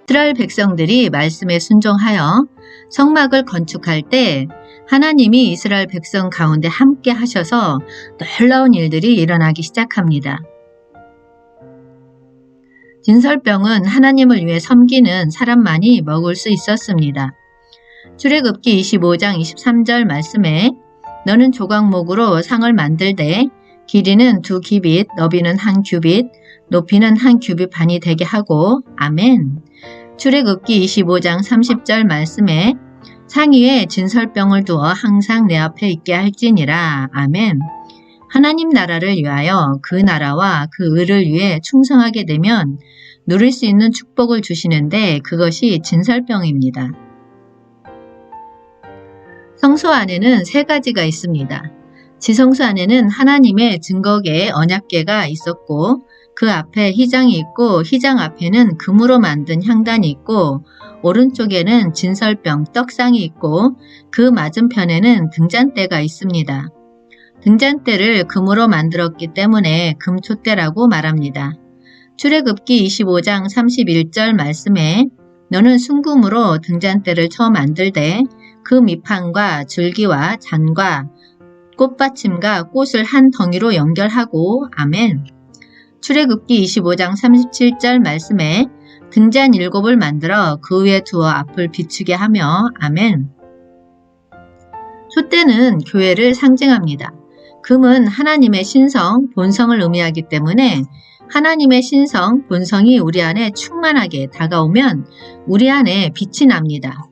이스라엘 백성들이 말씀에 순종하여 성막을 건축할 때 하나님이 이스라엘 백성 가운데 함께 하셔서 놀라운 일들이 일어나기 시작합니다. 진설병은 하나님을 위해 섬기는 사람만이 먹을 수 있었습니다. 출애굽기 25장 23절 말씀에 너는 조각목으로 상을 만들되 길이는 2규빗, 너비는 1규빗, 높이는 1규빗 반이 되게 하고 아멘. 출애굽기 25장 30절 말씀에 상 위에 진설병을 두어 항상 내 앞에 있게 할지니라 아멘. 하나님 나라를 위하여 그 나라와 그 의를 위해 충성하게 되면 누릴 수 있는 축복을 주시는데 그것이 진설병입니다. 성소 안에는 3가지가 있습니다. 지성소 안에는 하나님의 증거계 언약궤가 있었고 그 앞에 휘장이 있고 휘장 앞에는 금으로 만든 향단이 있고 오른쪽에는 진설병 떡상이 있고 그 맞은편에는 등잔대가 있습니다. 등잔대를 금으로 만들었기 때문에 금촛대라고 말합니다. 출애굽기 25장 31절 말씀에 너는 순금으로 등잔대를 처음 만들되 그 밑판과 줄기와 잔과 꽃받침과 꽃을 한 덩이로 연결하고 아멘. 출애굽기 25장 37절 말씀에 등잔 7을 만들어 그 위에 두어 앞을 비추게 하며 아멘. 촛대는 교회를 상징합니다. 금은 하나님의 신성, 본성을 의미하기 때문에 하나님의 신성, 본성이 우리 안에 충만하게 다가오면 우리 안에 빛이 납니다.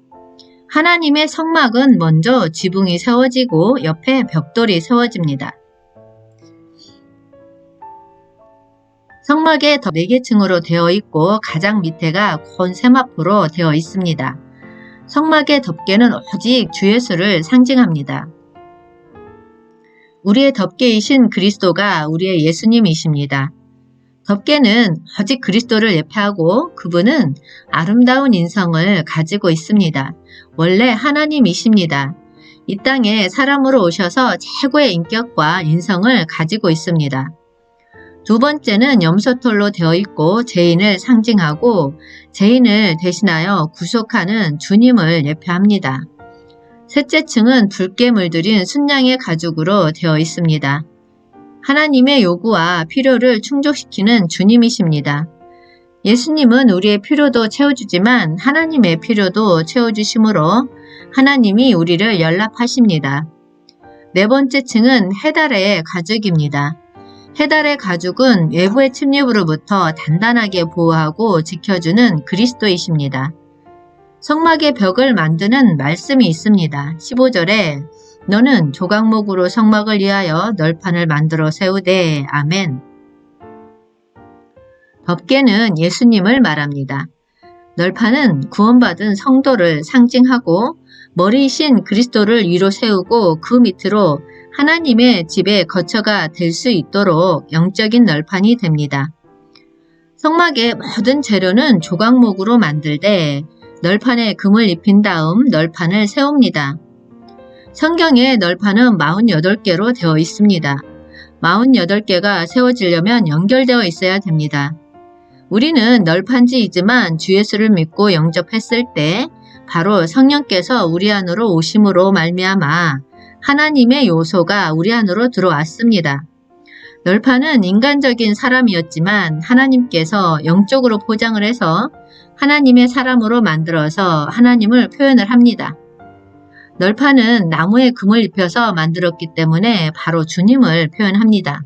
하나님의 성막은 먼저 지붕이 세워지고 옆에 벽돌이 세워집니다. 성막에 4개층으로 되어 있고 가장 밑에가 곤 세마포로 되어 있습니다. 성막의 덮개는 오직 주 예수를 상징합니다. 우리의 덮개이신 그리스도가 우리의 예수님이십니다. 덮개는 오직 그리스도를 예표하고 그분은 아름다운 인성을 가지고 있습니다. 원래 하나님이십니다. 이 땅에 사람으로 오셔서 최고의 인격과 인성을 가지고 있습니다. 2번째는 염소털로 되어 있고 죄인을 상징하고 죄인을 대신하여 구속하는 주님을 예표합니다. 셋째 층은 붉게 물들인 순양의 가죽으로 되어 있습니다. 하나님의 요구와 필요를 충족시키는 주님이십니다. 예수님은 우리의 필요도 채워주지만 하나님의 필요도 채워주시므로 하나님이 우리를 연락하십니다. 4번째 층은 해달의 가죽입니다. 해달의 가죽은 외부의 침입으로부터 단단하게 보호하고 지켜주는 그리스도이십니다. 성막의 벽을 만드는 말씀이 있습니다. 15절에 너는 조각목으로 성막을 위하여 널판을 만들어 세우되 아멘. 덮개는 예수님을 말합니다. 널판은 구원받은 성도를 상징하고 머리이신 그리스도를 위로 세우고 그 밑으로 하나님의 집의 거처가 될 수 있도록 영적인 널판이 됩니다. 성막의 모든 재료는 조각목으로 만들되 널판에 금을 입힌 다음 널판을 세웁니다. 성경의 널판은 48개로 되어 있습니다. 48개가 세워지려면 연결되어 있어야 됩니다. 우리는 널판지이지만 주 예수를 믿고 영접했을 때 바로 성령께서 우리 안으로 오심으로 말미암아 하나님의 요소가 우리 안으로 들어왔습니다. 널판은 인간적인 사람이었지만 하나님께서 영적으로 포장을 해서 하나님의 사람으로 만들어서 하나님을 표현을 합니다. 널판은 나무에 금을 입혀서 만들었기 때문에 바로 주님을 표현합니다.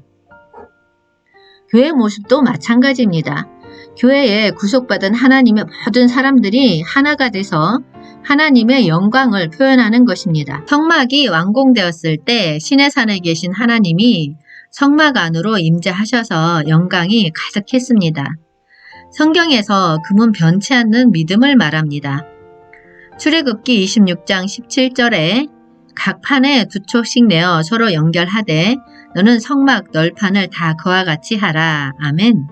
교회 모습도 마찬가지입니다. 교회에 구속받은 하나님의 모든 사람들이 하나가 돼서 하나님의 영광을 표현하는 것입니다. 성막이 완공되었을 때 시내산에 계신 하나님이 성막 안으로 임재하셔서 영광이 가득했습니다. 성경에서 금은 변치 않는 믿음을 말합니다. 출애굽기 26장 17절에 각 판에 2촉씩 내어 서로 연결하되 너는 성막 널판을 다 그와 같이 하라. 아멘.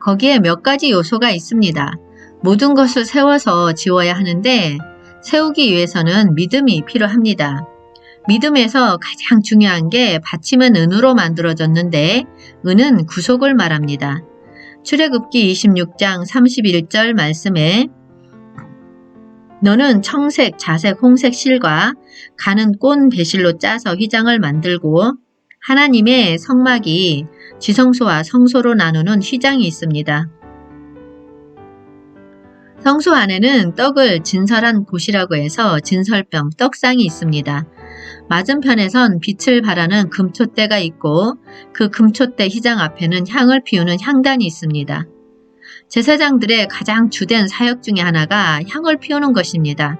거기에 몇 가지 요소가 있습니다. 모든 것을 세워서 지어야 하는데 세우기 위해서는 믿음이 필요합니다. 믿음에서 가장 중요한 게 받침은 은으로 만들어졌는데 은은 구속을 말합니다. 출애굽기 26장 31절 말씀에 너는 청색, 자색, 홍색 실과 가는 꼰 배실로 짜서 휘장을 만들고 하나님의 성막이 지성소와 성소로 나누는 휘장이 있습니다. 성소 안에는 떡을 진설한 곳이라고 해서 진설병, 떡상이 있습니다. 맞은편에선 빛을 발하는 금촛대가 있고 그 금촛대 휘장 앞에는 향을 피우는 향단이 있습니다. 제사장들의 가장 주된 사역 중에 하나가 향을 피우는 것입니다.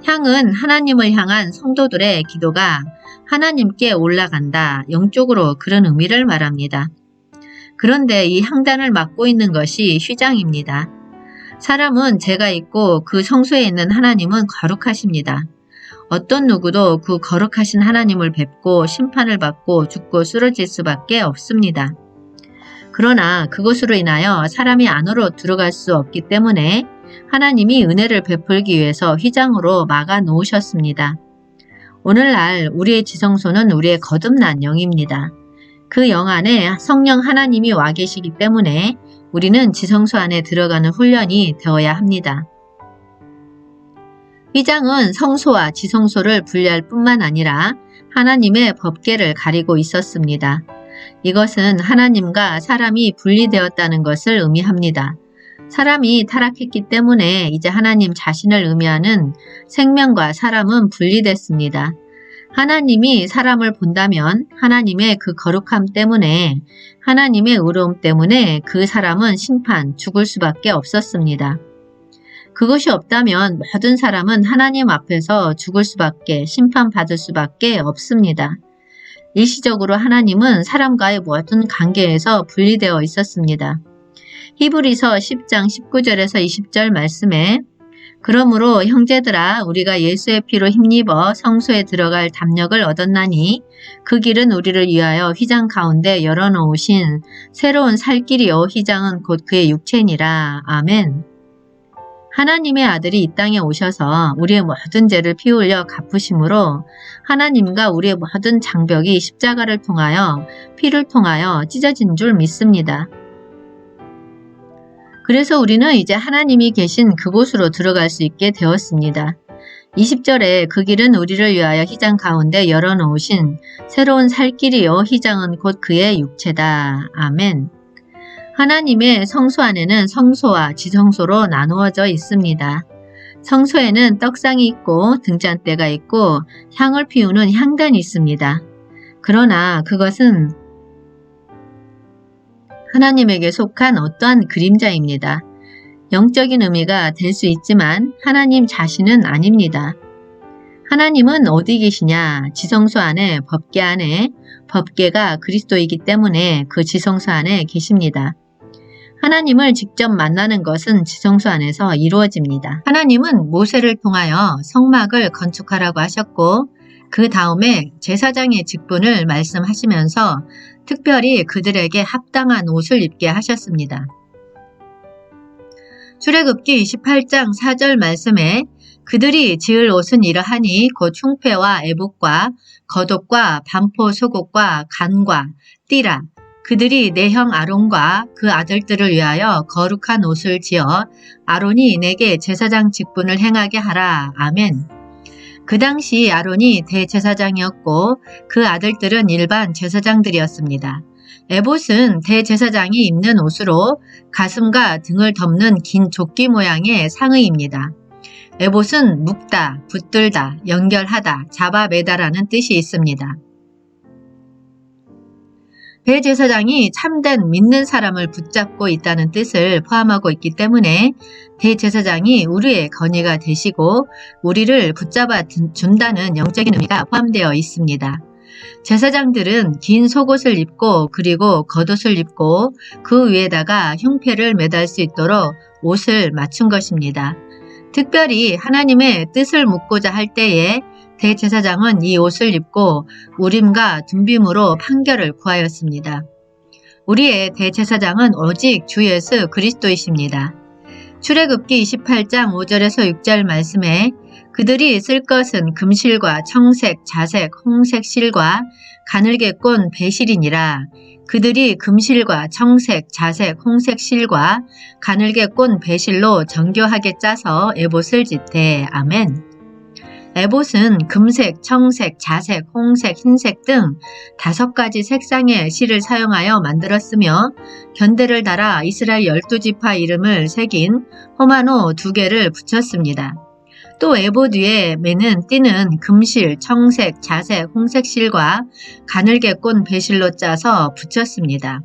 향은 하나님을 향한 성도들의 기도가 하나님께 올라간다, 영적으로 그런 의미를 말합니다. 그런데 이 향단을 맡고 있는 것이 휘장입니다. 사람은 죄가 있고 그 성소에 있는 하나님은 거룩하십니다. 어떤 누구도 그 거룩하신 하나님을 뵙고 심판을 받고 죽고 쓰러질 수밖에 없습니다. 그러나 그것으로 인하여 사람이 안으로 들어갈 수 없기 때문에 하나님이 은혜를 베풀기 위해서 휘장으로 막아 놓으셨습니다. 오늘날 우리의 지성소는 우리의 거듭난 영입니다. 그 영 안에 성령 하나님이 와 계시기 때문에 우리는 지성소 안에 들어가는 훈련이 되어야 합니다. 휘장은 성소와 지성소를 분리할 뿐만 아니라 하나님의 법궤를 가리고 있었습니다. 이것은 하나님과 사람이 분리되었다는 것을 의미합니다. 사람이 타락했기 때문에 이제 하나님 자신을 의미하는 생명과 사람은 분리됐습니다. 하나님이 사람을 본다면 하나님의 그 거룩함 때문에 하나님의 의로움 때문에 그 사람은 심판, 죽을 수밖에 없었습니다. 그것이 없다면 모든 사람은 하나님 앞에서 죽을 수밖에, 심판받을 수밖에 없습니다. 일시적으로 하나님은 사람과의 모든 관계에서 분리되어 있었습니다. 히브리서 10장 19절에서 20절 말씀에 그러므로 형제들아 우리가 예수의 피로 힘입어 성소에 들어갈 담력을 얻었나니 그 길은 우리를 위하여 휘장 가운데 열어놓으신 새로운 살 길이요 휘장은 곧 그의 육체니라. 아멘. 하나님의 아들이 이 땅에 오셔서 우리의 모든 죄를 피 흘려 갚으심으로 하나님과 우리의 모든 장벽이 십자가를 통하여 피를 통하여 찢어진 줄 믿습니다. 그래서 우리는 이제 하나님이 계신 그곳으로 들어갈 수 있게 되었습니다. 20절에 그 길은 우리를 위하여 휘장 가운데 열어놓으신 새로운 살 길이요 휘장은 곧 그의 육체다. 아멘. 하나님의 성소 안에는 성소와 지성소로 나누어져 있습니다. 성소에는 떡상이 있고 등잔대가 있고 향을 피우는 향단이 있습니다. 그러나 그것은 하나님에게 속한 어떠한 그림자입니다. 영적인 의미가 될 수 있지만 하나님 자신은 아닙니다. 하나님은 어디 계시냐? 지성소 안에 법궤 안에 법궤가 그리스도이기 때문에 그 지성소 안에 계십니다. 하나님을 직접 만나는 것은 지성소 안에서 이루어집니다. 하나님은 모세를 통하여 성막을 건축하라고 하셨고 그 다음에 제사장의 직분을 말씀하시면서 특별히 그들에게 합당한 옷을 입게 하셨습니다. 출애굽기 28장 4절 말씀에 그들이 지을 옷은 이러하니 곧 흉패와 애복과 겉옷과 반포 속옷과 간과 띠라 그들이 내 형 아론과 그 아들들을 위하여 거룩한 옷을 지어 아론이 내게 제사장 직분을 행하게 하라. 아멘. 그 당시 아론이 대제사장이었고 그 아들들은 일반 제사장들이었습니다. 에봇은 대제사장이 입는 옷으로 가슴과 등을 덮는 긴 조끼 모양의 상의입니다. 에봇은 묶다, 붙들다, 연결하다, 잡아매다라는 뜻이 있습니다. 대제사장이 참된 믿는 사람을 붙잡고 있다는 뜻을 포함하고 있기 때문에 대제사장이 우리의 건의가 되시고 우리를 붙잡아 준다는 영적인 의미가 포함되어 있습니다. 제사장들은 긴 속옷을 입고 그리고 겉옷을 입고 그 위에다가 흉패를 매달 수 있도록 옷을 맞춘 것입니다. 특별히 하나님의 뜻을 묻고자 할 때에 대제사장은 이 옷을 입고 우림과 둠빔으로 판결을 구하였습니다. 우리의 대제사장은 오직 주 예수 그리스도이십니다. 출애굽기 28장 5절에서 6절 말씀에 그들이 쓸 것은 금실과 청색, 자색, 홍색 실과 가늘게 꼰 배실이니라. 그들이 금실과 청색, 자색, 홍색 실과 가늘게 꼰 배실로 정교하게 짜서 에봇을 짓되. 아멘. 에봇은 금색, 청색, 자색, 홍색, 흰색 등 5가지 색상의 실을 사용하여 만들었으며 견대를 달아 이스라엘 12지파 이름을 새긴 호마노 2개를 붙였습니다. 또 에봇 위에 매는 띠는 금실, 청색, 자색, 홍색 실과 가늘게 꼰 배실로 짜서 붙였습니다.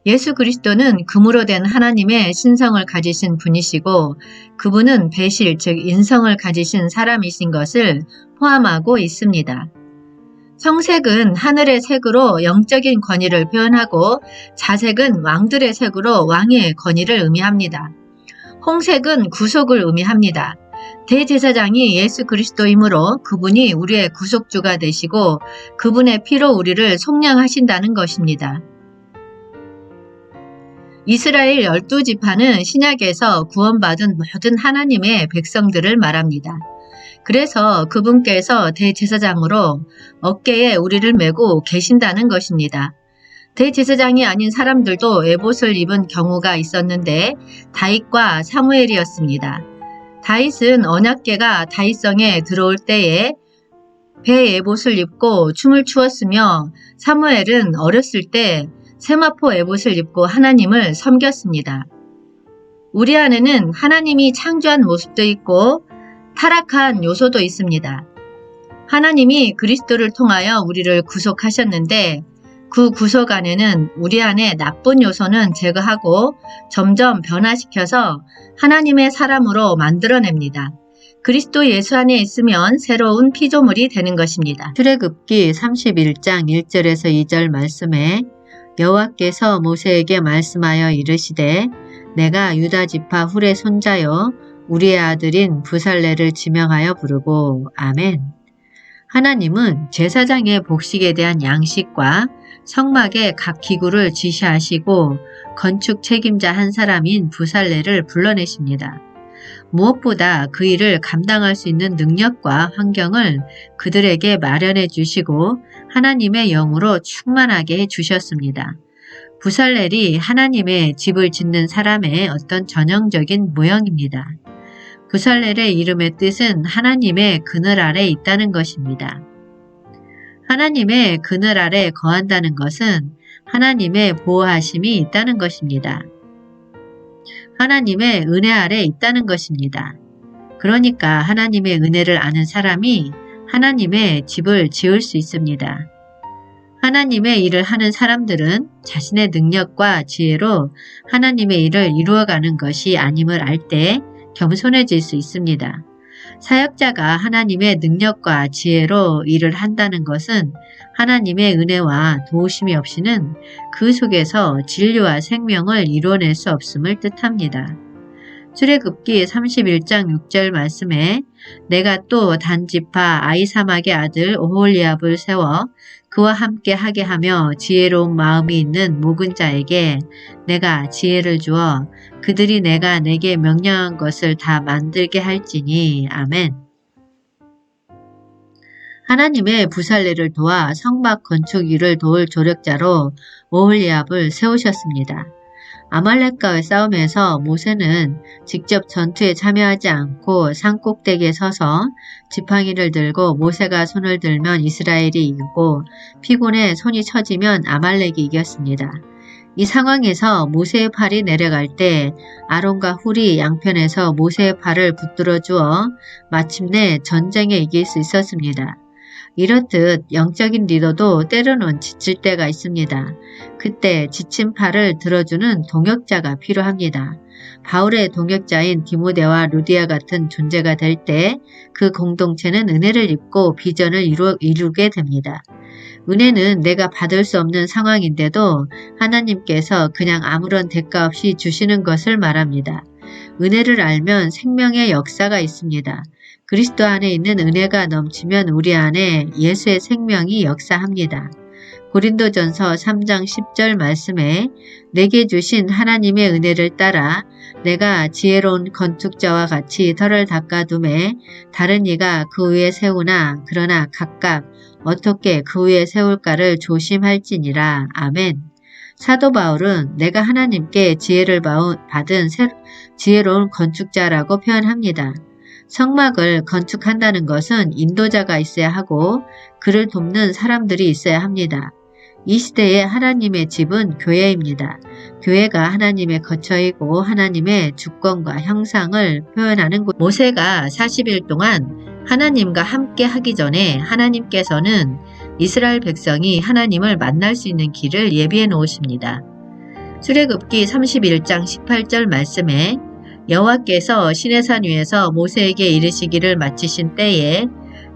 예수 그리스도는 금으로 된 하나님의 신성을 가지신 분이시고 그분은 배실, 즉 인성을 가지신 사람이신 것을 포함하고 있습니다. 청색은 하늘의 색으로 영적인 권위를 표현하고 자색은 왕들의 색으로 왕의 권위를 의미합니다. 홍색은 구속을 의미합니다. 대제사장이 예수 그리스도이므로 그분이 우리의 구속주가 되시고 그분의 피로 우리를 속량하신다는 것입니다. 이스라엘 12지파는 신약에서 구원받은 모든 하나님의 백성들을 말합니다. 그래서 그분께서 대제사장으로 어깨에 우리를 메고 계신다는 것입니다. 대제사장이 아닌 사람들도 에봇을 입은 경우가 있었는데 다윗과 사무엘이었습니다. 다윗은 언약궤가 다윗성에 들어올 때에 배 에봇을 입고 춤을 추었으며 사무엘은 어렸을 때 세마포 에봇을 입고 하나님을 섬겼습니다. 우리 안에는 하나님이 창조한 모습도 있고 타락한 요소도 있습니다. 하나님이 그리스도를 통하여 우리를 구속하셨는데 그 구속 안에는 우리 안에 나쁜 요소는 제거하고 점점 변화시켜서 하나님의 사람으로 만들어냅니다. 그리스도 예수 안에 있으면 새로운 피조물이 되는 것입니다. 출애굽기 31장 1절에서 2절 말씀에 여호와께서 모세에게 말씀하여 이르시되 내가 유다 지파 훌의 손자요 우리의 아들인 부살레를 지명하여 부르고. 아멘. 하나님은 제사장의 복식에 대한 양식과 성막의 각 기구를 지시하시고 건축 책임자 한 사람인 부살레를 불러내십니다. 무엇보다 그 일을 감당할 수 있는 능력과 환경을 그들에게 마련해 주시고 하나님의 영으로 충만하게 해 주셨습니다. 부살렐이 하나님의 집을 짓는 사람의 어떤 전형적인 모형입니다. 부살렐의 이름의 뜻은 하나님의 그늘 아래 있다는 것입니다. 하나님의 그늘 아래 거한다는 것은 하나님의 보호하심이 있다는 것입니다. 하나님의 은혜 아래 있다는 것입니다. 그러니까 하나님의 은혜를 아는 사람이 하나님의 집을 지을 수 있습니다. 하나님의 일을 하는 사람들은 자신의 능력과 지혜로 하나님의 일을 이루어가는 것이 아님을 알 때 겸손해질 수 있습니다. 사역자가 하나님의 능력과 지혜로 일을 한다는 것은 하나님의 은혜와 도우심이 없이는 그 속에서 진리와 생명을 이루어낼 수 없음을 뜻합니다. 출애굽기 31장 6절 말씀에 내가 또 단지파 아이사막의 아들 오홀리압을 세워 그와 함께 하게 하며 지혜로운 마음이 있는 모근 자에게 내가 지혜를 주어 그들이 내가 내게 명령한 것을 다 만들게 할지니. 아멘. 하나님의 부살레를 도와 성막 건축 일을 도울 조력자로 오홀리압을 세우셨습니다. 아말렉과의 싸움에서 모세는 직접 전투에 참여하지 않고 산꼭대기에 서서 지팡이를 들고 모세가 손을 들면 이스라엘이 이기고 피곤해 손이 처지면 아말렉이 이겼습니다. 이 상황에서 모세의 팔이 내려갈 때 아론과 훌이 양편에서 모세의 팔을 붙들어 주어 마침내 전쟁에 이길 수 있었습니다. 이렇듯 영적인 리더도 때로는 지칠 때가 있습니다. 그때 지친 팔을 들어주는 동역자가 필요합니다. 바울의 동역자인 디모데와 루디아 같은 존재가 될 때 그 공동체는 은혜를 입고 비전을 이루게 됩니다. 은혜는 내가 받을 수 없는 상황인데도 하나님께서 그냥 아무런 대가 없이 주시는 것을 말합니다. 은혜를 알면 생명의 역사가 있습니다. 그리스도 안에 있는 은혜가 넘치면 우리 안에 예수의 생명이 역사합니다. 고린도전서 3장 10절 말씀에 내게 주신 하나님의 은혜를 따라 내가 지혜로운 건축자와 같이 터를 닦아둠에 다른 이가 그 위에 세우나 그러나 각각 어떻게 그 위에 세울까를 조심할지니라. 아멘. 사도 바울은 내가 하나님께 지혜를 받은 지혜로운 건축자라고 표현합니다. 성막을 건축한다는 것은 인도자가 있어야 하고 그를 돕는 사람들이 있어야 합니다. 이 시대의 하나님의 집은 교회입니다. 교회가 하나님의 거처이고 하나님의 주권과 형상을 표현하는 곳. 모세가 40일 동안 하나님과 함께 하기 전에 하나님께서는 이스라엘 백성이 하나님을 만날 수 있는 길을 예비해 놓으십니다. 출애굽기 31장 18절 말씀에 여호와께서 시내산 위에서 모세에게 이르시기를 마치신 때에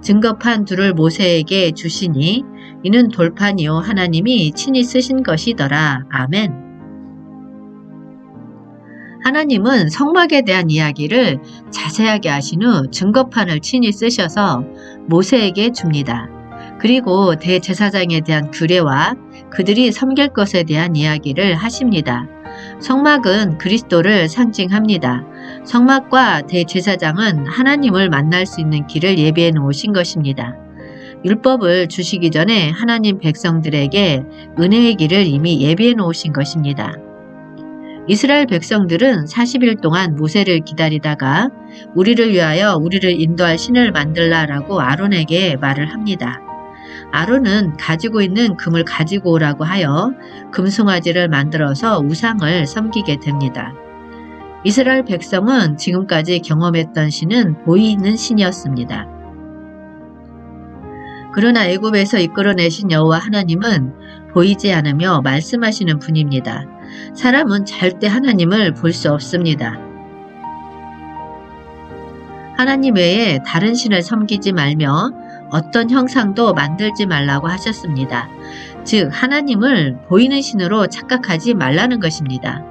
증거판 둘을 모세에게 주시니 이는 돌판이요 하나님이 친히 쓰신 것이더라. 아멘. 하나님은 성막에 대한 이야기를 자세하게 하신 후 증거판을 친히 쓰셔서 모세에게 줍니다. 그리고 대제사장에 대한 규례와 그들이 섬길 것에 대한 이야기를 하십니다. 성막은 그리스도를 상징합니다. 성막과 대제사장은 하나님을 만날 수 있는 길을 예비해 놓으신 것입니다. 율법을 주시기 전에 하나님 백성들에게 은혜의 길을 이미 예비해 놓으신 것입니다. 이스라엘 백성들은 40일 동안 모세를 기다리다가 우리를 위하여 우리를 인도할 신을 만들라라고 아론에게 말을 합니다. 아론은 가지고 있는 금을 가지고 오라고 하여 금송아지를 만들어서 우상을 섬기게 됩니다. 이스라엘 백성은 지금까지 경험했던 신은 보이는 신이었습니다. 그러나 애굽에서 이끌어내신 여호와 하나님은 보이지 않으며 말씀하시는 분입니다. 사람은 절대 하나님을 볼 수 없습니다. 하나님 외에 다른 신을 섬기지 말며 어떤 형상도 만들지 말라고 하셨습니다. 즉 하나님을 보이는 신으로 착각하지 말라는 것입니다.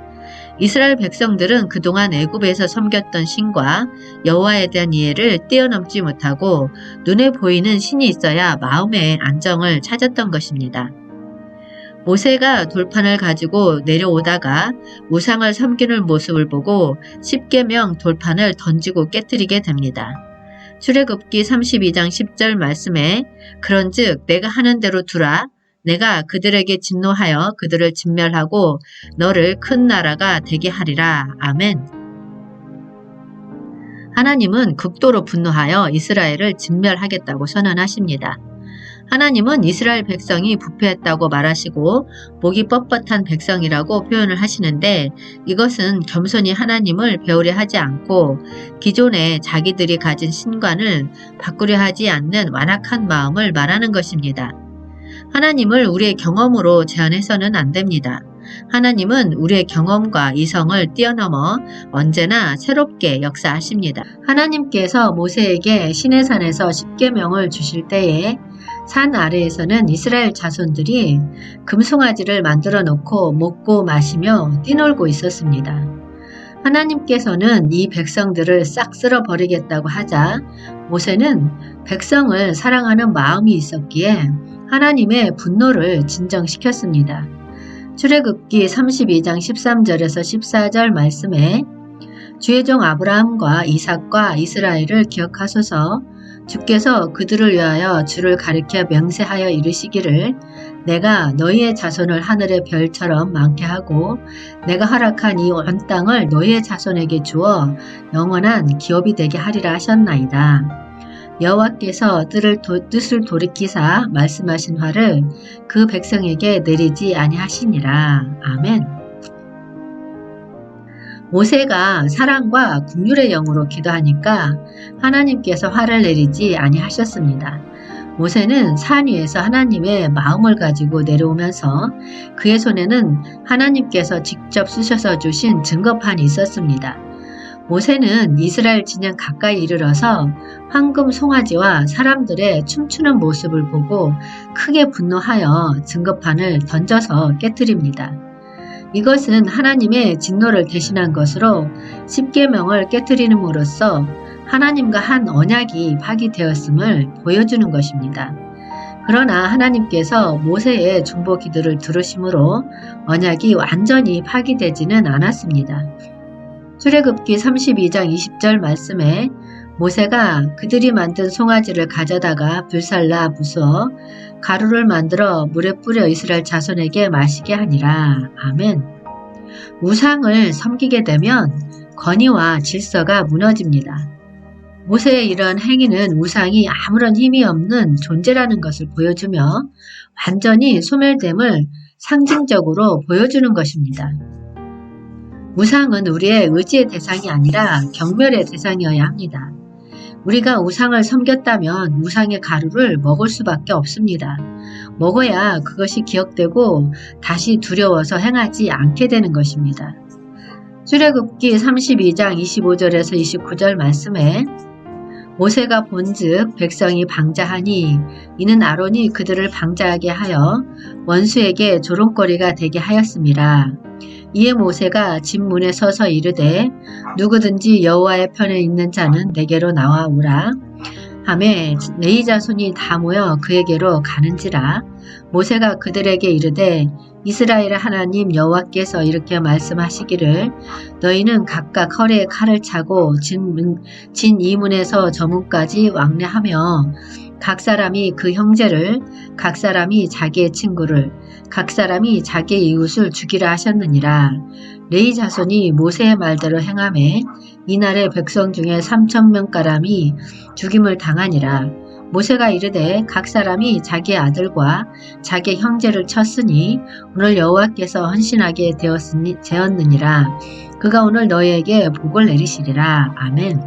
이스라엘 백성들은 그동안 애굽에서 섬겼던 신과 여호와에 대한 이해를 뛰어넘지 못하고 눈에 보이는 신이 있어야 마음의 안정을 찾았던 것입니다. 모세가 돌판을 가지고 내려오다가 우상을 섬기는 모습을 보고 십계명 돌판을 던지고 깨뜨리게 됩니다. 출애굽기 32장 10절 말씀에 그런즉 내가 하는 대로 두라. 내가 그들에게 진노하여 그들을 진멸하고 너를 큰 나라가 되게 하리라. 아멘. 하나님은 극도로 분노하여 이스라엘을 진멸하겠다고 선언하십니다. 하나님은 이스라엘 백성이 부패했다고 말하시고 목이 뻣뻣한 백성이라고 표현을 하시는데 이것은 겸손히 하나님을 배우려 하지 않고 기존에 자기들이 가진 신관을 바꾸려 하지 않는 완악한 마음을 말하는 것입니다. 하나님을 우리의 경험으로 제한해서는 안 됩니다. 하나님은 우리의 경험과 이성을 뛰어넘어 언제나 새롭게 역사하십니다. 하나님께서 모세에게 시내산에서 십계명을 주실 때에 산 아래에서는 이스라엘 자손들이 금송아지를 만들어 놓고 먹고 마시며 뛰놀고 있었습니다. 하나님께서는 이 백성들을 싹 쓸어버리겠다고 하자 모세는 백성을 사랑하는 마음이 있었기에 하나님의 분노를 진정시켰습니다. 출애굽기 32장 13절에서 14절 말씀에 주의 종 아브라함과 이삭과 이스라엘을 기억하소서. 주께서 그들을 위하여 주를 가리켜 명세하여 이르시기를 내가 너희의 자손을 하늘의 별처럼 많게 하고 내가 허락한 이 온 땅을 너희의 자손에게 주어 영원한 기업이 되게 하리라 하셨나이다. 여호와께서 뜻을 돌이키사 말씀하신 화를 그 백성에게 내리지 아니하시니라. 아멘. 모세가 사랑과 긍휼의 영으로 기도하니까 하나님께서 화를 내리지 아니하셨습니다. 모세는 산 위에서 하나님의 마음을 가지고 내려오면서 그의 손에는 하나님께서 직접 쓰셔서 주신 증거판이 있었습니다. 모세는 이스라엘 진영 가까이 이르러서 황금 송아지와 사람들의 춤추는 모습을 보고 크게 분노하여 증거판을 던져서 깨뜨립니다. 이것은 하나님의 진노를 대신한 것으로 십계명을 깨뜨림으로써 하나님과 한 언약이 파기되었음을 보여주는 것입니다. 그러나 하나님께서 모세의 중보 기도를 들으심으로 언약이 완전히 파기되지는 않았습니다. 출애굽기 32장 20절 말씀에 모세가 그들이 만든 송아지를 가져다가 불살라 부수어 가루를 만들어 물에 뿌려 이스라엘 자손에게 마시게 하니라. 아멘. 우상을 섬기게 되면 권위와 질서가 무너집니다. 모세의 이런 행위는 우상이 아무런 힘이 없는 존재라는 것을 보여주며 완전히 소멸됨을 상징적으로 보여주는 것입니다. 우상은 우리의 의지의 대상이 아니라 경멸의 대상이어야 합니다. 우리가 우상을 섬겼다면 우상의 가루를 먹을 수밖에 없습니다. 먹어야 그것이 기억되고 다시 두려워서 행하지 않게 되는 것입니다. 출애굽기 32장 25절에서 29절 말씀에 모세가 본즉 백성이 방자하니 이는 아론이 그들을 방자하게 하여 원수에게 조롱거리가 되게 하였습니다. 이에 모세가 집 문에 서서 이르되 누구든지 여호와의 편에 있는 자는 내게로 나와오라 하매 레위 자손이 다 모여 그에게로 가는지라. 모세가 그들에게 이르되 이스라엘 하나님 여호와께서 이렇게 말씀하시기를 너희는 각각 허리에 칼을 차고 진 이문에서 저 문까지 왕래하며 각 사람이 그 형제를 각 사람이 자기의 친구를 각 사람이 자기의 이웃을 죽이라 하셨느니라. 레위 자손이 모세의 말대로 행하매 이날에 백성 중에 3,000명가량이 죽임을 당하니라. 모세가 이르되 각 사람이 자기의 아들과 자기의 형제를 쳤으니 오늘 여호와께서 헌신하게 되었느니라. 그가 오늘 너희에게 복을 내리시리라. 아멘.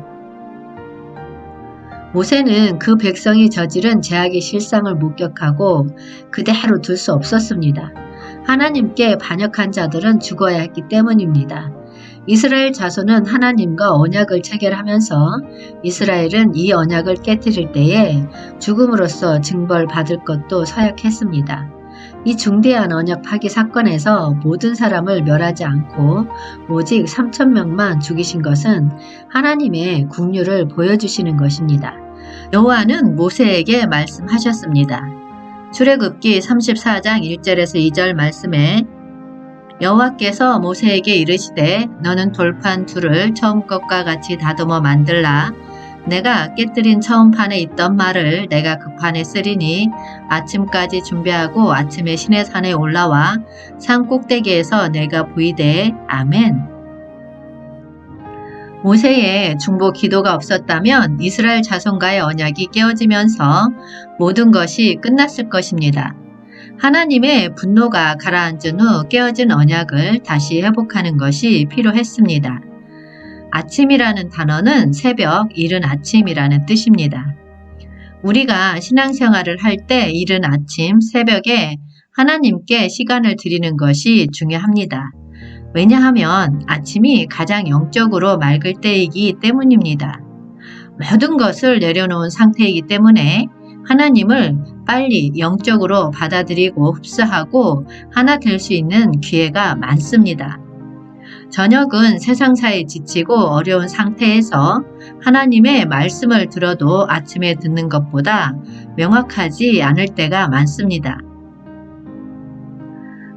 모세는 그 백성이 저지른 죄악의 실상을 목격하고 그대로 둘 수 없었습니다. 하나님께 반역한 자들은 죽어야 했기 때문입니다. 이스라엘 자손은 하나님과 언약을 체결하면서 이스라엘은 이 언약을 깨뜨릴 때에 죽음으로써 징벌받을 것도 서약했습니다. 이 중대한 언약 파기 사건에서 모든 사람을 멸하지 않고 오직 3,000명만 죽이신 것은 하나님의 긍휼을 보여주시는 것입니다. 여호와는 모세에게 말씀하셨습니다. 출애굽기 34장 1절에서 2절 말씀에 여호와께서 모세에게 이르시되 너는 돌판 둘을 처음 것과 같이 다듬어 만들라. 내가 깨뜨린 처음 판에 있던 말을 내가 그 판에 쓰리니 아침까지 준비하고 아침에 시내산에 올라와 산 꼭대기에서 내가 보이되 아멘. 모세의 중보 기도가 없었다면 이스라엘 자손과의 언약이 깨어지면서 모든 것이 끝났을 것입니다. 하나님의 분노가 가라앉은 후 깨어진 언약을 다시 회복하는 것이 필요했습니다. 아침이라는 단어는 새벽, 이른 아침이라는 뜻입니다. 우리가 신앙생활을 할 때 이른 아침, 새벽에 하나님께 시간을 드리는 것이 중요합니다. 왜냐하면 아침이 가장 영적으로 맑을 때이기 때문입니다. 모든 것을 내려놓은 상태이기 때문에 하나님을 빨리 영적으로 받아들이고 흡수하고 하나 될 수 있는 기회가 많습니다. 저녁은 세상사에 지치고 어려운 상태에서 하나님의 말씀을 들어도 아침에 듣는 것보다 명확하지 않을 때가 많습니다.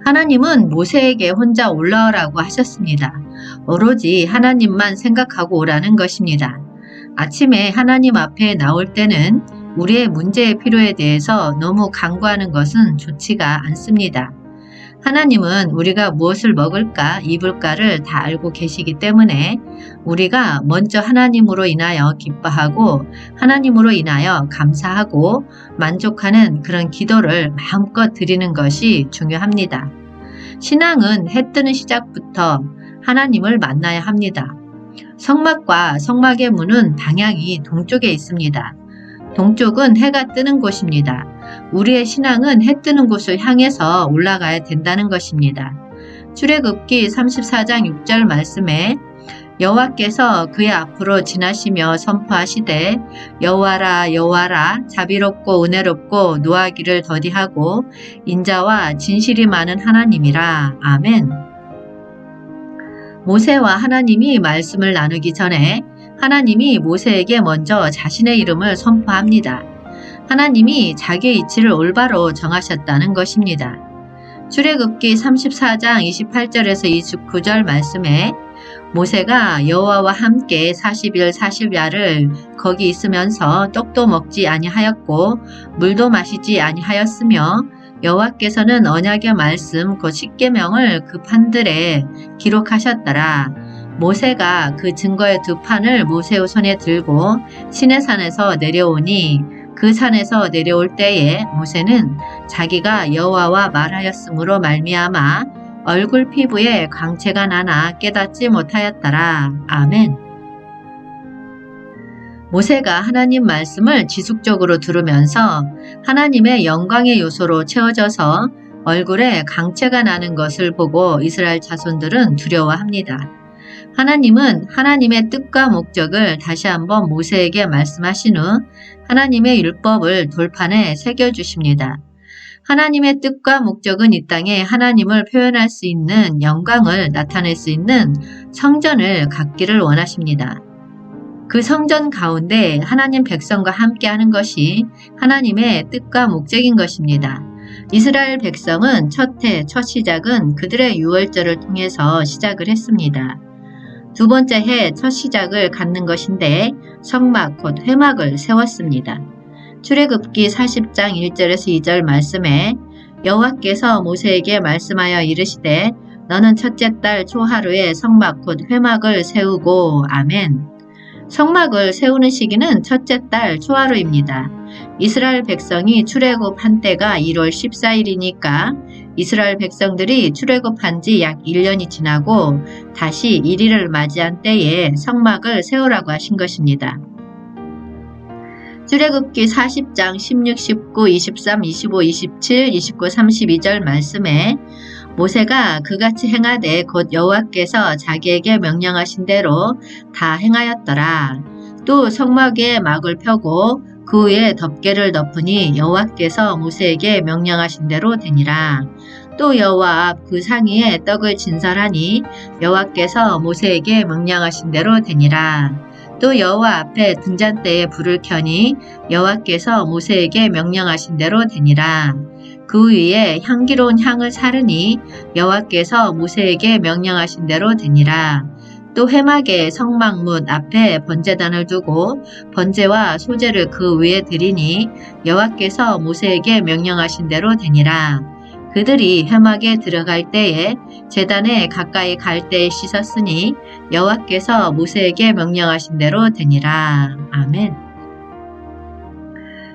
하나님은 모세에게 혼자 올라오라고 하셨습니다. 오로지 하나님만 생각하고 오라는 것입니다. 아침에 하나님 앞에 나올 때는 우리의 문제의 필요에 대해서 너무 간구하는 것은 좋지가 않습니다. 하나님은 우리가 무엇을 먹을까, 입을까를 다 알고 계시기 때문에 우리가 먼저 하나님으로 인하여 기뻐하고 하나님으로 인하여 감사하고 만족하는 그런 기도를 마음껏 드리는 것이 중요합니다. 신앙은 해 뜨는 시작부터 하나님을 만나야 합니다. 성막과 성막의 문은 방향이 동쪽에 있습니다. 동쪽은 해가 뜨는 곳입니다. 우리의 신앙은 해 뜨는 곳을 향해서 올라가야 된다는 것입니다. 출애굽기 34장 6절 말씀에 여호와께서 그의 앞으로 지나시며 선포하시되 여호와라 여호와라 자비롭고 은혜롭고 노하기를 더디하고 인자와 진실이 많은 하나님이라. 아멘. 모세와 하나님이 말씀을 나누기 전에 하나님이 모세에게 먼저 자신의 이름을 선포합니다. 하나님이 자기의 이치를 올바로 정하셨다는 것입니다. 출애굽기 34장 28절에서 29절 말씀에 모세가 여호와와 함께 40일 40야를 거기 있으면서 떡도 먹지 아니하였고 물도 마시지 아니하였으며 여호와께서는 언약의 말씀 곧 십계명을 그 판들에 기록하셨더라. 모세가 그 증거의 두 판을 모세의 손에 들고 시내산에서 내려오니 그 산에서 내려올 때에 모세는 자기가 여호와와 말하였으므로 말미암아 얼굴 피부에 광채가 나나 깨닫지 못하였더라. 아멘. 모세가 하나님 말씀을 지속적으로 들으면서 하나님의 영광의 요소로 채워져서 얼굴에 광채가 나는 것을 보고 이스라엘 자손들은 두려워합니다. 하나님은 하나님의 뜻과 목적을 다시 한번 모세에게 말씀하신 후 하나님의 율법을 돌판에 새겨주십니다. 하나님의 뜻과 목적은 이 땅에 하나님을 표현할 수 있는 영광을 나타낼 수 있는 성전을 갖기를 원하십니다. 그 성전 가운데 하나님 백성과 함께하는 것이 하나님의 뜻과 목적인 것입니다. 이스라엘 백성은 첫 시작은 그들의 유월절을 통해서 시작을 했습니다. 두 번째 해 첫 시작을 갖는 것인데 성막 곧 회막을 세웠습니다. 출애굽기 40장 1절에서 2절 말씀에 여호와께서 모세에게 말씀하여 이르시되 너는 첫째 달 초하루에 성막 곧 회막을 세우고 아멘. 성막을 세우는 시기는 첫째 달 초하루입니다. 이스라엘 백성이 출애굽한 때가 1월 14일이니까 이스라엘 백성들이 출애굽한 지 약 1년이 지나고 다시 1일을 맞이한 때에 성막을 세우라고 하신 것입니다. 출애굽기 40장 16, 19, 23, 25, 27, 29, 32절 말씀에 모세가 그같이 행하되 곧 여호와께서 자기에게 명령하신 대로 다 행하였더라. 또 성막에 막을 펴고 그 위에 덮개를 덮으니 여호와께서 모세에게 명령하신 대로 되니라. 또 여호와 앞 그 상위에 떡을 진설하니 여호와께서 모세에게 명령하신 대로 되니라. 또 여호와 앞에 등잔대에 불을 켜니 여호와께서 모세에게 명령하신 대로 되니라. 그 위에 향기로운 향을 사르니 여호와께서 모세에게 명령하신 대로 되니라. 또 회막의 성막문 앞에 번제단을 두고 번제와 소제를 그 위에 드리니 여호와께서 모세에게 명령하신 대로 되니라. 그들이 회막에 들어갈 때에 제단에 가까이 갈 때에 씻었으니 여호와께서 모세에게 명령하신 대로 되니라. 아멘.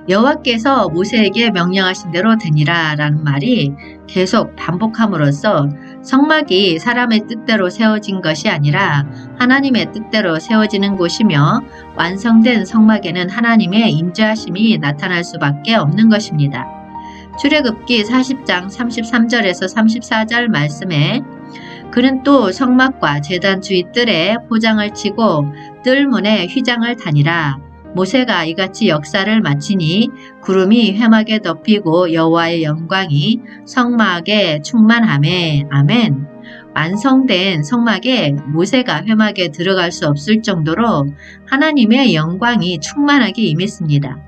여호와께서 모세에게 명령하신 대로 되니라 라는 말이 계속 반복함으로써 성막이 사람의 뜻대로 세워진 것이 아니라 하나님의 뜻대로 세워지는 곳이며 완성된 성막에는 하나님의 인자하심이 나타날 수밖에 없는 것입니다. 출애굽기 40장 33절에서 34절 말씀에 그는 또 성막과 제단 주위 뜰에 포장을 치고 뜰문에 휘장을 다니라. 모세가 이같이 역사를 마치니 구름이 회막에 덮이고 여호와의 영광이 성막에 충만하매 아멘. 완성된 성막에 모세가 회막에 들어갈 수 없을 정도로 하나님의 영광이 충만하게 임했습니다.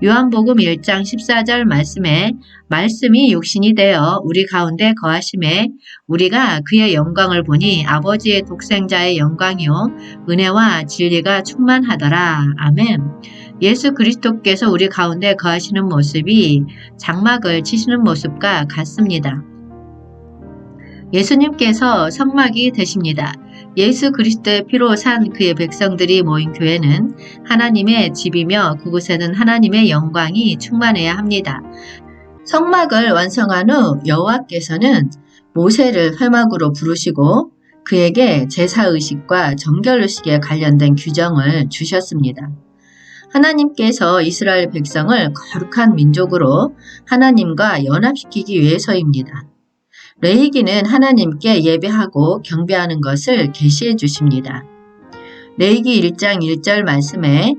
요한복음 1장 14절 말씀에 말씀이 육신이 되어 우리 가운데 거하심에 우리가 그의 영광을 보니 아버지의 독생자의 영광이요 은혜와 진리가 충만하더라. 아멘. 예수 그리스도께서 우리 가운데 거하시는 모습이 장막을 치시는 모습과 같습니다. 예수님께서 성막이 되십니다. 예수 그리스도의 피로 산 그의 백성들이 모인 교회는 하나님의 집이며 그곳에는 하나님의 영광이 충만해야 합니다. 성막을 완성한 후 여호와께서는 모세를 회막으로 부르시고 그에게 제사의식과 정결의식에 관련된 규정을 주셨습니다. 하나님께서 이스라엘 백성을 거룩한 민족으로 하나님과 연합시키기 위해서입니다. 레위기는 하나님께 예배하고 경배하는 것을 계시해 주십니다. 레위기 1장 1절 말씀에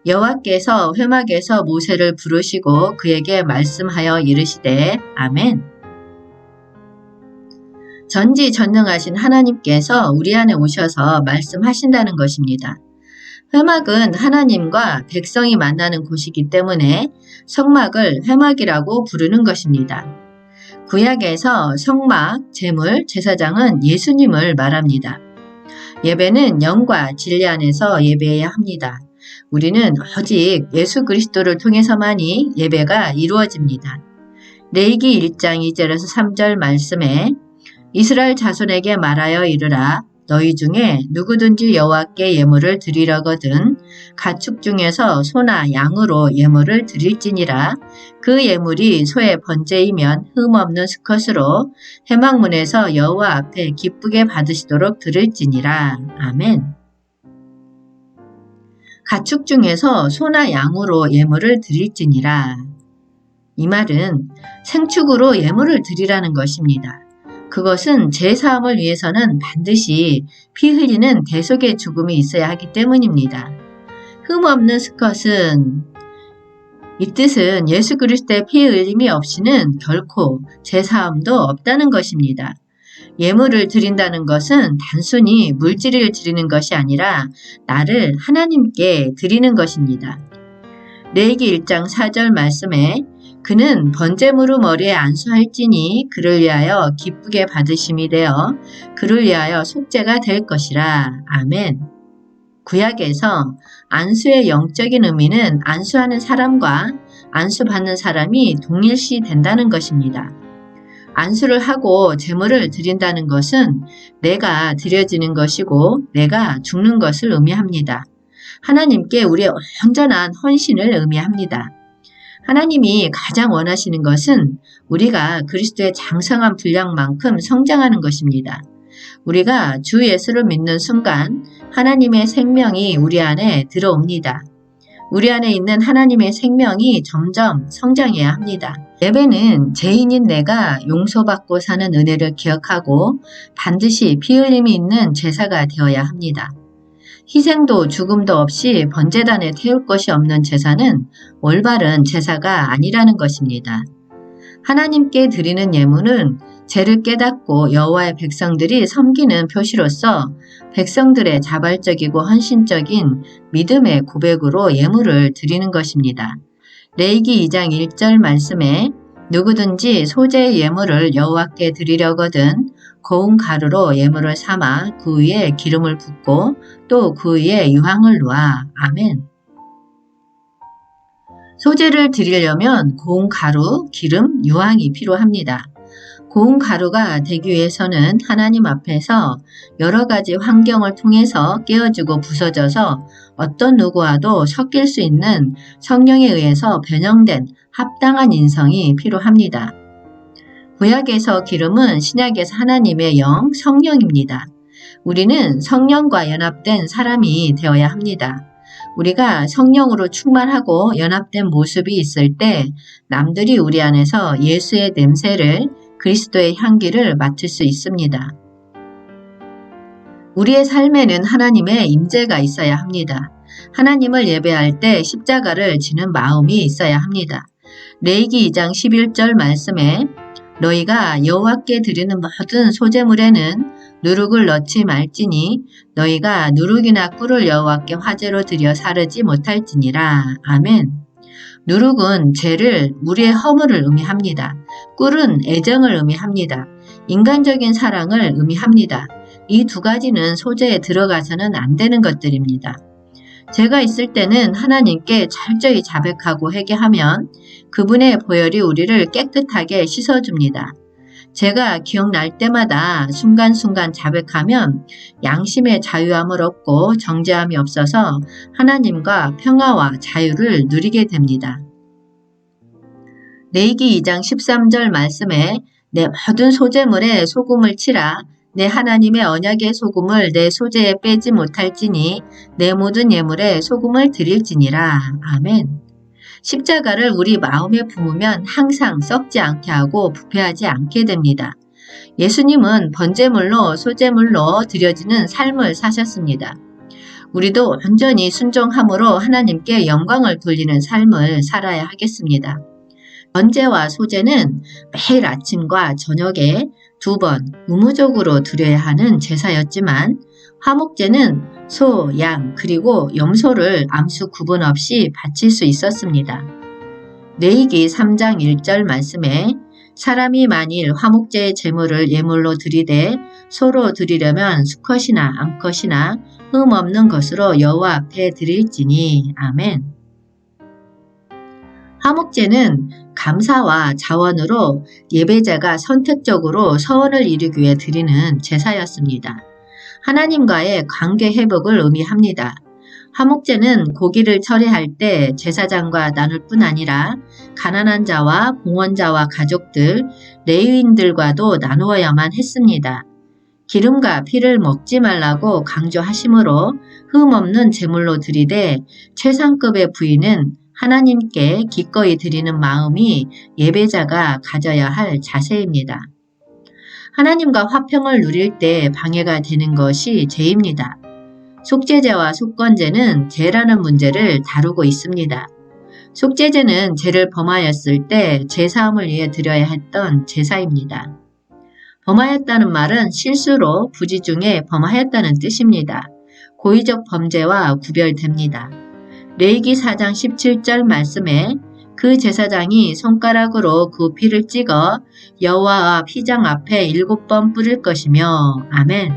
여호와께서 회막에서 모세를 부르시고 그에게 말씀하여 이르시되 아멘. 전지전능하신 하나님께서 우리 안에 오셔서 말씀하신다는 것입니다. 회막은 하나님과 백성이 만나는 곳이기 때문에 성막을 회막이라고 부르는 것입니다. 구약에서 성막, 제물, 제사장은 예수님을 말합니다. 예배는 영과 진리 안에서 예배해야 합니다. 우리는 오직 예수 그리스도를 통해서만이 예배가 이루어집니다. 레위기 1장 2절에서 3절 말씀에 이스라엘 자손에게 말하여 이르라. 너희 중에 누구든지 여호와께 예물을 드리려거든 가축 중에서 소나 양으로 예물을 드릴지니라. 그 예물이 소의 번제이면 흠없는 수컷으로 회막문에서 여호와 앞에 기쁘게 받으시도록 드릴지니라. 아멘. 가축 중에서 소나 양으로 예물을 드릴지니라. 이 말은 생축으로 예물을 드리라는 것입니다. 그것은 제사함을 위해서는 반드시 피 흘리는 대속의 죽음이 있어야 하기 때문입니다. 흠없는 수컷은 이 뜻은 예수 그리스도의 피 흘림이 없이는 결코 제사함도 없다는 것입니다. 예물을 드린다는 것은 단순히 물질을 드리는 것이 아니라 나를 하나님께 드리는 것입니다. 레위기 1장 4절 말씀에 그는 번제물을 머리에 안수할지니 그를 위하여 기쁘게 받으심이 되어 그를 위하여 속죄가 될 것이라. 아멘. 구약에서 안수의 영적인 의미는 안수하는 사람과 안수받는 사람이 동일시 된다는 것입니다. 안수를 하고 제물을 드린다는 것은 내가 드려지는 것이고 내가 죽는 것을 의미합니다. 하나님께 우리의 온전한 헌신을 의미합니다. 하나님이 가장 원하시는 것은 우리가 그리스도의 장성한 분량만큼 성장하는 것입니다. 우리가 주 예수를 믿는 순간 하나님의 생명이 우리 안에 들어옵니다. 우리 안에 있는 하나님의 생명이 점점 성장해야 합니다. 예배는 죄인인 내가 용서받고 사는 은혜를 기억하고 반드시 피 흘림이 있는 제사가 되어야 합니다. 희생도 죽음도 없이 번제단에 태울 것이 없는 제사는 올바른 제사가 아니라는 것입니다. 하나님께 드리는 예물은 죄를 깨닫고 여호와의 백성들이 섬기는 표시로서 백성들의 자발적이고 헌신적인 믿음의 고백으로 예물을 드리는 것입니다. 레위기 2장 1절 말씀에 누구든지 소재의 예물을 여호와께 드리려거든 고운 가루로 예물을 삼아 그 위에 기름을 붓고 또 그 위에 유황을 놓아. 아멘. 소재를 드리려면 고운 가루, 기름, 유황이 필요합니다. 고운 가루가 되기 위해서는 하나님 앞에서 여러 가지 환경을 통해서 깨어지고 부서져서 어떤 누구와도 섞일 수 있는 성령에 의해서 변형된 합당한 인성이 필요합니다. 구약에서 기름은 신약에서 하나님의 영, 성령입니다. 우리는 성령과 연합된 사람이 되어야 합니다. 우리가 성령으로 충만하고 연합된 모습이 있을 때 남들이 우리 안에서 예수의 냄새를 그리스도의 향기를 맡을 수 있습니다. 우리의 삶에는 하나님의 임재가 있어야 합니다. 하나님을 예배할 때 십자가를 지는 마음이 있어야 합니다. 레위기 2장 11절 말씀에 너희가 여호와께 드리는 모든 소제물에는 누룩을 넣지 말지니 너희가 누룩이나 꿀을 여호와께 화제로 드려 사르지 못할지니라. 아멘. 누룩은 죄를 우리의 허물을 의미합니다. 꿀은 애정을 의미합니다. 인간적인 사랑을 의미합니다. 이 두 가지는 소재에 들어가서는 안 되는 것들입니다. 죄가 있을 때는 하나님께 철저히 자백하고 회개하면 그분의 보혈이 우리를 깨끗하게 씻어줍니다. 제가 기억날 때마다 순간순간 자백하면 양심의 자유함을 얻고 정죄함이 없어서 하나님과 평화와 자유를 누리게 됩니다. 레위기 2장 13절 말씀에 내 모든 소제물에 소금을 치라. 내 하나님의 언약의 소금을 내 소재에 빼지 못할지니 내 모든 예물에 소금을 드릴지니라. 아멘. 십자가를 우리 마음에 품으면 항상 썩지 않게 하고 부패하지 않게 됩니다. 예수님은 번제물로 소제물로 드려지는 삶을 사셨습니다. 우리도 온전히 순종함으로 하나님께 영광을 돌리는 삶을 살아야 하겠습니다. 번제와 소제는 매일 아침과 저녁에 2번 의무적으로 드려야 하는 제사였지만 화목제는 소, 양, 그리고 염소를 암수 구분 없이 바칠 수 있었습니다. 레위기 3장 1절 말씀에 사람이 만일 화목제의 제물을 예물로 드리되 소로 드리려면 수컷이나 암컷이나 흠 없는 것으로 여호와 앞에 드릴지니. 아멘. 화목제는 감사와 자원으로 예배자가 선택적으로 서원을 이루기 위해 드리는 제사였습니다. 하나님과의 관계 회복을 의미합니다. 화목제는 고기를 처리할 때 제사장과 나눌 뿐 아니라 가난한 자와 봉헌자와 가족들, 레위인들과도 나누어야만 했습니다. 기름과 피를 먹지 말라고 강조하시므로 흠 없는 제물로 드리되 최상급의 부위는 하나님께 기꺼이 드리는 마음이 예배자가 가져야 할 자세입니다. 하나님과 화평을 누릴 때 방해가 되는 것이 죄입니다. 속죄제와 속건제는 죄라는 문제를 다루고 있습니다. 속죄제는 죄를 범하였을 때 죄사함을 위해 드려야 했던 제사입니다. 범하였다는 말은 실수로 부지 중에 범하였다는 뜻입니다. 고의적 범죄와 구별됩니다. 레위기 4장 17절 말씀에 그 제사장이 손가락으로 그 피를 찍어 여호와 앞 휘장 앞에 7번 뿌릴 것이며. 아멘.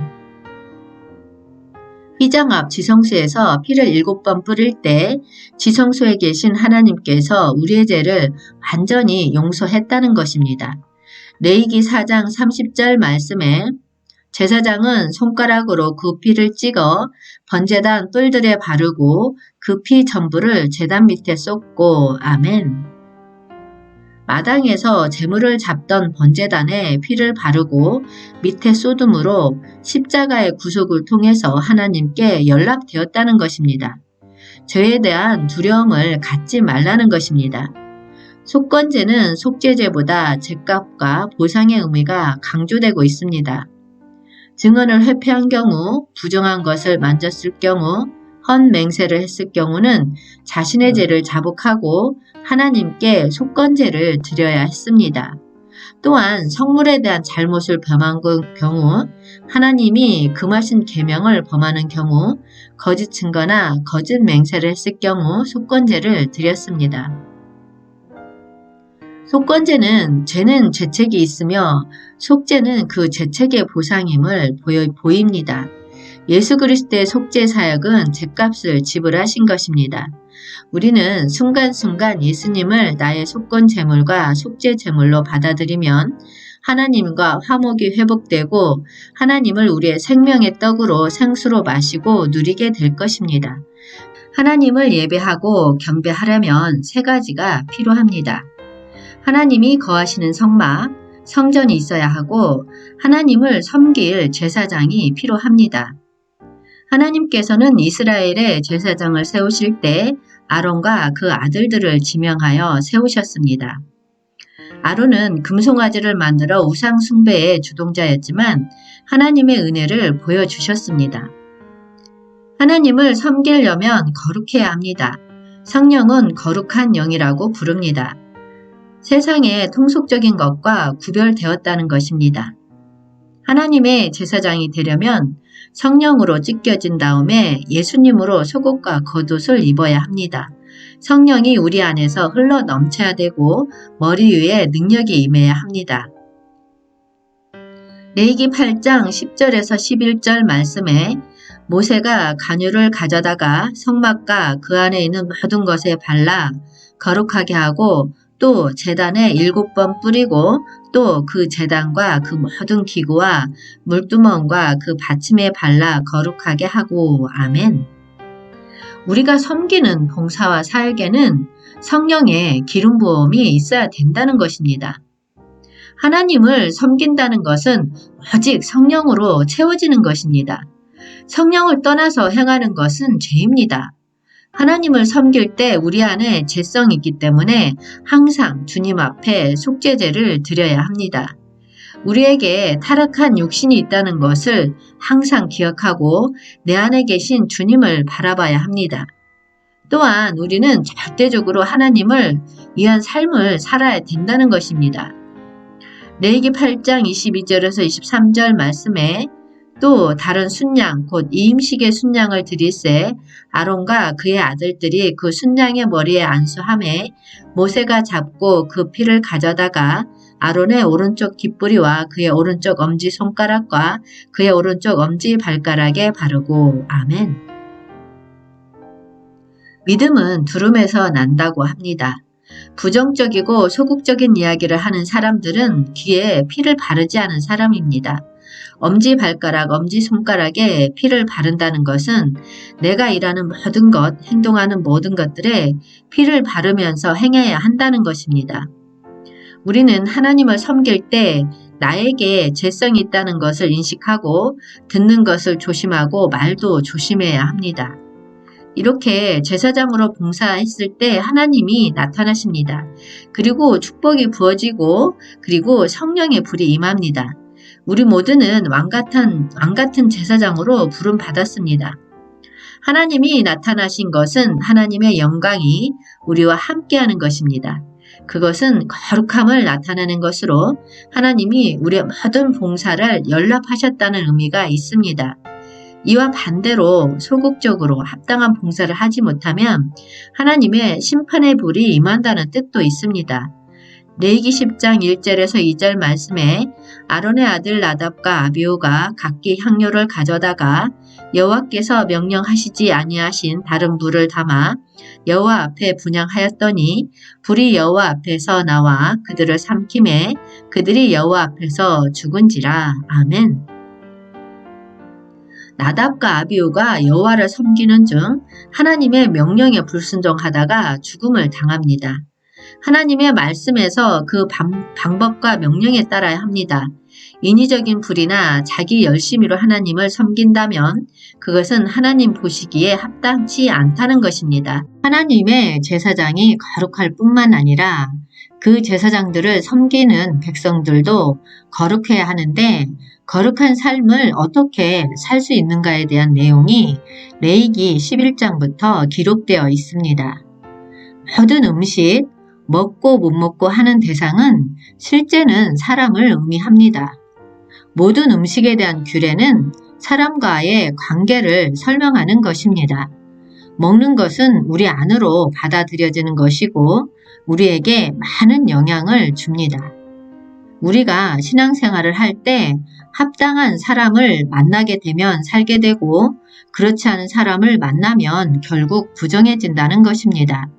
휘장 앞 지성소에서 피를 7번 뿌릴 때 지성소에 계신 하나님께서 우리의 죄를 완전히 용서했다는 것입니다. 레위기 4장 30절 말씀에 제사장은 손가락으로 그 피를 찍어 번제단 뿔들에 바르고 그 피 전부를 제단 밑에 쏟고. 아멘. 마당에서 제물을 잡던 번제단에 피를 바르고 밑에 쏟음으로 십자가의 구속을 통해서 하나님께 연락되었다는 것입니다. 죄에 대한 두려움을 갖지 말라는 것입니다. 속건제는 속죄제보다 제값과 보상의 의미가 강조되고 있습니다. 증언을 회피한 경우, 부정한 것을 만졌을 경우, 헌맹세를 했을 경우는 자신의 죄를 자복하고 하나님께 속건제를 드려야 했습니다. 또한 성물에 대한 잘못을 범한 경우, 하나님이 금하신 계명을 범하는 경우, 거짓 증거나 거짓 맹세를 했을 경우 속건제를 드렸습니다. 속건제는 죄는 죄책이 있으며 속죄는 그 죄책의 보상임을 보입니다. 예수 그리스도의 속죄 사역은 죄값을 지불하신 것입니다. 우리는 순간순간 예수님을 나의 속건 제물과 속죄 제물로 받아들이면 하나님과 화목이 회복되고 하나님을 우리의 생명의 떡으로 생수로 마시고 누리게 될 것입니다. 하나님을 예배하고 경배하려면 세 가지가 필요합니다. 하나님이 거하시는 성막, 성전이 있어야 하고 하나님을 섬길 제사장이 필요합니다. 하나님께서는 이스라엘의 제사장을 세우실 때 아론과 그 아들들을 지명하여 세우셨습니다. 아론은 금송아지를 만들어 우상 숭배의 주동자였지만 하나님의 은혜를 보여주셨습니다. 하나님을 섬기려면 거룩해야 합니다. 성령은 거룩한 영이라고 부릅니다. 세상의 통속적인 것과 구별되었다는 것입니다. 하나님의 제사장이 되려면 성령으로 찢겨진 다음에 예수님으로 속옷과 겉옷을 입어야 합니다. 성령이 우리 안에서 흘러 넘쳐야 되고 머리 위에 능력이 임해야 합니다. 레위기 8장 10절에서 11절 말씀에 모세가 간유를 가져다가 성막과 그 안에 있는 모든 것에 발라 거룩하게 하고 또 제단에 7번 뿌리고 또 그 제단과 그 모든 기구와 물두멍과 그 받침에 발라 거룩하게 하고. 아멘. 우리가 섬기는 봉사와 사역에는 성령의 기름 부음이 있어야 된다는 것입니다. 하나님을 섬긴다는 것은 오직 성령으로 채워지는 것입니다. 성령을 떠나서 행하는 것은 죄입니다. 하나님을 섬길 때 우리 안에 죄성이 있기 때문에 항상 주님 앞에 속죄제를 드려야 합니다. 우리에게 타락한 육신이 있다는 것을 항상 기억하고 내 안에 계신 주님을 바라봐야 합니다. 또한 우리는 절대적으로 하나님을 위한 삶을 살아야 된다는 것입니다. 레위기 8장 22절에서 23절 말씀에 또 다른 순양 곧 이임식의 순양을 드릴새 아론과 그의 아들들이 그 순양의 머리에 안수하매 모세가 잡고 그 피를 가져다가 아론의 오른쪽 깃뿌리와 그의 오른쪽 엄지손가락과 그의 오른쪽 엄지발가락에 바르고. 아멘. 믿음은 두름에서 난다고 합니다. 부정적이고 소극적인 이야기를 하는 사람들은 귀에 피를 바르지 않은 사람입니다. 엄지발가락, 엄지손가락에 피를 바른다는 것은 내가 일하는 모든 것, 행동하는 모든 것들에 피를 바르면서 행해야 한다는 것입니다. 우리는 하나님을 섬길 때 나에게 죄성이 있다는 것을 인식하고 듣는 것을 조심하고 말도 조심해야 합니다. 이렇게 제사장으로 봉사했을 때 하나님이 나타나십니다. 그리고 축복이 부어지고 그리고 성령의 불이 임합니다. 우리 모두는 왕같은 제사장으로 부름받았습니다. 하나님이 나타나신 것은 하나님의 영광이 우리와 함께하는 것입니다. 그것은 거룩함을 나타내는 것으로 하나님이 우리의 모든 봉사를 연락하셨다는 의미가 있습니다. 이와 반대로 소극적으로 합당한 봉사를 하지 못하면 하나님의 심판의 불이 임한다는 뜻도 있습니다. 레위기 10장 1절에서 2절 말씀에 아론의 아들 나답과 아비후가 각기 향료를 가져다가 여호와께서 명령하시지 아니하신 다른 불을 담아 여호와 앞에 분향하였더니 불이 여호와 앞에서 나와 그들을 삼킴에 그들이 여호와 앞에서 죽은지라. 아멘. 나답과 아비후가 여호와를 섬기는 중 하나님의 명령에 불순종하다가 죽음을 당합니다. 하나님의 말씀에서 그 방법과 명령에 따라야 합니다. 인위적인 불이나 자기 열심히로 하나님을 섬긴다면 그것은 하나님 보시기에 합당치 않다는 것입니다. 하나님의 제사장이 거룩할 뿐만 아니라 그 제사장들을 섬기는 백성들도 거룩해야 하는데 거룩한 삶을 어떻게 살 수 있는가에 대한 내용이 레위기 11장부터 기록되어 있습니다. 모든 음식, 먹고 못 먹고 하는 대상은 실제는 사람을 의미합니다. 모든 음식에 대한 규례는 사람과의 관계를 설명하는 것입니다. 먹는 것은 우리 안으로 받아들여지는 것이고 우리에게 많은 영향을 줍니다. 우리가 신앙생활을 할 때 합당한 사람을 만나게 되면 살게 되고 그렇지 않은 사람을 만나면 결국 부정해진다는 것입니다.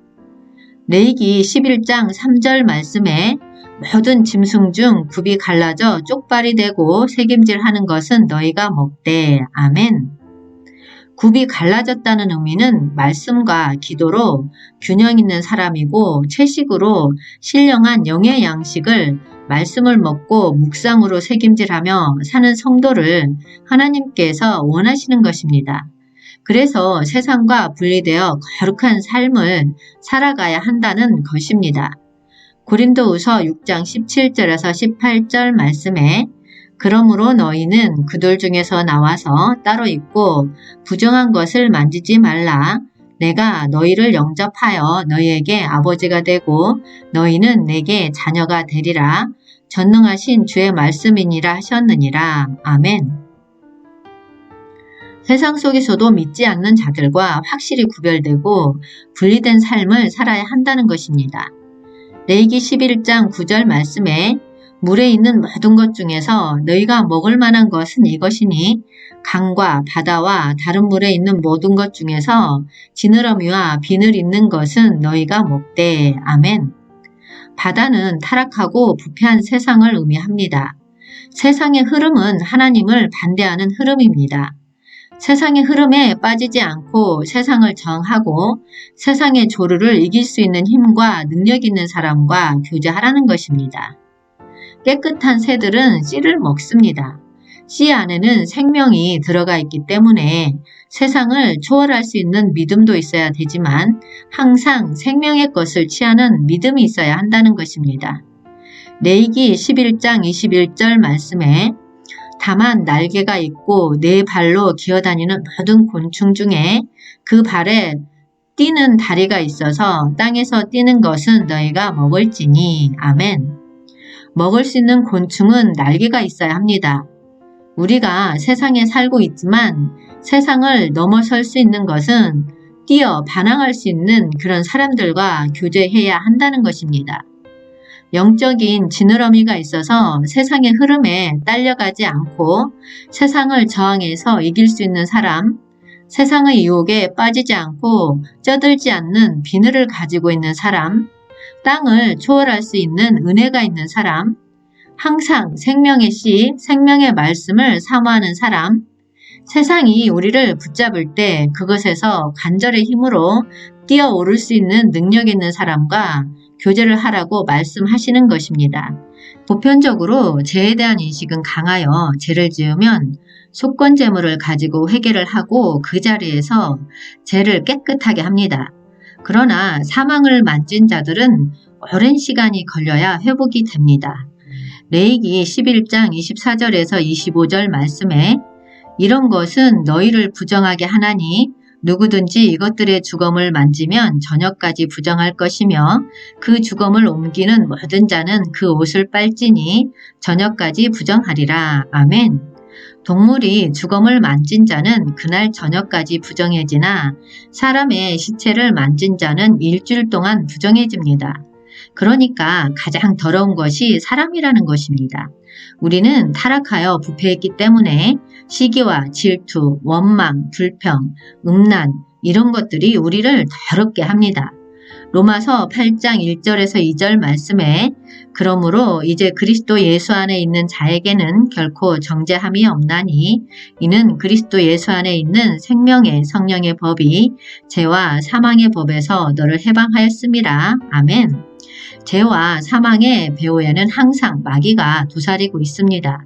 레위기 11장 3절 말씀에 모든 짐승 중 굽이 갈라져 쪽발이 되고 새김질하는 것은 너희가 먹되. 아멘. 굽이 갈라졌다는 의미는 말씀과 기도로 균형 있는 사람이고 채식으로 신령한 영의 양식을 말씀을 먹고 묵상으로 새김질하며 사는 성도를 하나님께서 원하시는 것입니다. 그래서 세상과 분리되어 거룩한 삶을 살아가야 한다는 것입니다. 고린도후서 6장 17절에서 18절 말씀에 그러므로 너희는 그들 중에서 나와서 따로 있고 부정한 것을 만지지 말라. 내가 너희를 영접하여 너희에게 아버지가 되고 너희는 내게 자녀가 되리라. 전능하신 주의 말씀이니라 하셨느니라. 아멘. 세상 속에서도 믿지 않는 자들과 확실히 구별되고 분리된 삶을 살아야 한다는 것입니다. 레위기 11장 9절 말씀에 물에 있는 모든 것 중에서 너희가 먹을 만한 것은 이것이니 강과 바다와 다른 물에 있는 모든 것 중에서 지느러미와 비늘 있는 것은 너희가 먹되. 아멘. 바다는 타락하고 부패한 세상을 의미합니다. 세상의 흐름은 하나님을 반대하는 흐름입니다. 세상의 흐름에 빠지지 않고 세상을 정하고 세상의 조류를 이길 수 있는 힘과 능력 있는 사람과 교제하라는 것입니다. 깨끗한 새들은 씨를 먹습니다. 씨 안에는 생명이 들어가 있기 때문에 세상을 초월할 수 있는 믿음도 있어야 되지만 항상 생명의 것을 취하는 믿음이 있어야 한다는 것입니다. 레위기 11장 21절 말씀에 다만 날개가 있고 네 발로 기어다니는 모든 곤충 중에 그 발에 뛰는 다리가 있어서 땅에서 뛰는 것은 너희가 먹을지니. 아멘. 먹을 수 있는 곤충은 날개가 있어야 합니다. 우리가 세상에 살고 있지만 세상을 넘어설 수 있는 것은 뛰어 반항할 수 있는 그런 사람들과 교제해야 한다는 것입니다. 영적인 지느러미가 있어서 세상의 흐름에 딸려가지 않고 세상을 저항해서 이길 수 있는 사람, 세상의 유혹에 빠지지 않고 쩌들지 않는 비늘을 가지고 있는 사람, 땅을 초월할 수 있는 은혜가 있는 사람, 항상 생명의 씨, 생명의 말씀을 사모하는 사람, 세상이 우리를 붙잡을 때 그것에서 간절의 힘으로 뛰어오를 수 있는 능력 있는 사람과 교제를 하라고 말씀하시는 것입니다. 보편적으로 죄에 대한 인식은 강하여 죄를 지으면 속건제물을 가지고 회개를 하고 그 자리에서 죄를 깨끗하게 합니다. 그러나 사망을 만진 자들은 오랜 시간이 걸려야 회복이 됩니다. 레위기 11장 24절에서 25절 말씀에 이런 것은 너희를 부정하게 하나니 누구든지 이것들의 주검을 만지면 저녁까지 부정할 것이며 그 주검을 옮기는 모든 자는 그 옷을 빨지니 저녁까지 부정하리라. 아멘. 동물이 주검을 만진 자는 그날 저녁까지 부정해지나 사람의 시체를 만진 자는 일주일 동안 부정해집니다. 그러니까 가장 더러운 것이 사람이라는 것입니다. 우리는 타락하여 부패했기 때문에 시기와 질투, 원망, 불평, 음란 이런 것들이 우리를 더럽게 합니다. 로마서 8장 1절에서 2절 말씀에 그러므로 이제 그리스도 예수 안에 있는 자에게는 결코 정죄함이 없나니 이는 그리스도 예수 안에 있는 생명의 성령의 법이 죄와 사망의 법에서 너를 해방하였음이라. 아멘. 죄와 사망의 배후에는 항상 마귀가 도사리고 있습니다.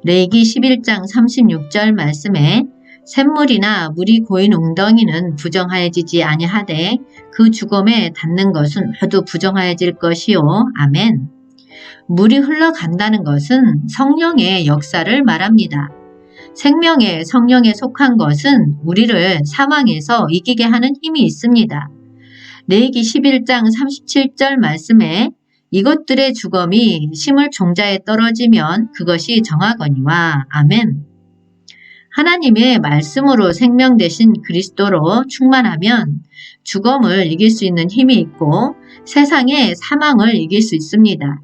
레위기 11장 36절 말씀에 샘물이나 물이 고인 웅덩이는 부정하여지지 아니하되 그 주검에 닿는 것은 모두 부정하여질 것이요. 아멘. 물이 흘러간다는 것은 성령의 역사를 말합니다. 생명의 성령에 속한 것은 우리를 사망에서 이기게 하는 힘이 있습니다. 레위기 11장 37절 말씀에 이것들의 주검이 심을 종자에 떨어지면 그것이 정하거니와. 아멘. 하나님의 말씀으로 생명 되신 그리스도로 충만하면 주검을 이길 수 있는 힘이 있고 세상의 사망을 이길 수 있습니다.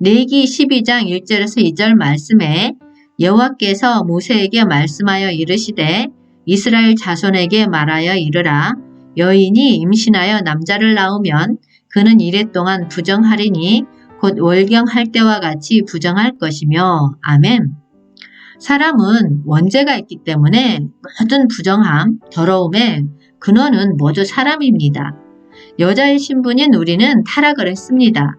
레위기 12장 1절에서 2절 말씀에 여호와께서 모세에게 말씀하여 이르시되 이스라엘 자손에게 말하여 이르라 여인이 임신하여 남자를 낳으면 그는 이레 동안 부정하리니 곧 월경할 때와 같이 부정할 것이며. 아멘. 사람은 원죄가 있기 때문에 모든 부정함, 더러움의 근원은 모두 사람입니다. 여자의 신분인 우리는 타락을 했습니다.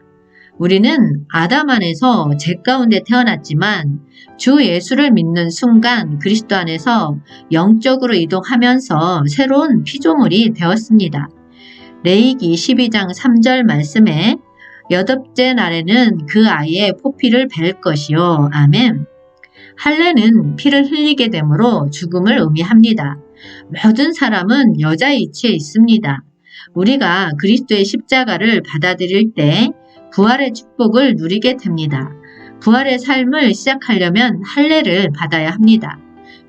우리는 아담 안에서 죄 가운데 태어났지만 주 예수를 믿는 순간 그리스도 안에서 영적으로 이동하면서 새로운 피조물이 되었습니다. 레위기 12장 3절 말씀에 여덟째 날에는 그 아이의 포피를 벨 것이요. 아멘. 할례는 피를 흘리게 되므로 죽음을 의미합니다. 모든 사람은 여자의 이치에 있습니다. 우리가 그리스도의 십자가를 받아들일 때 부활의 축복을 누리게 됩니다. 부활의 삶을 시작하려면 할례를 받아야 합니다.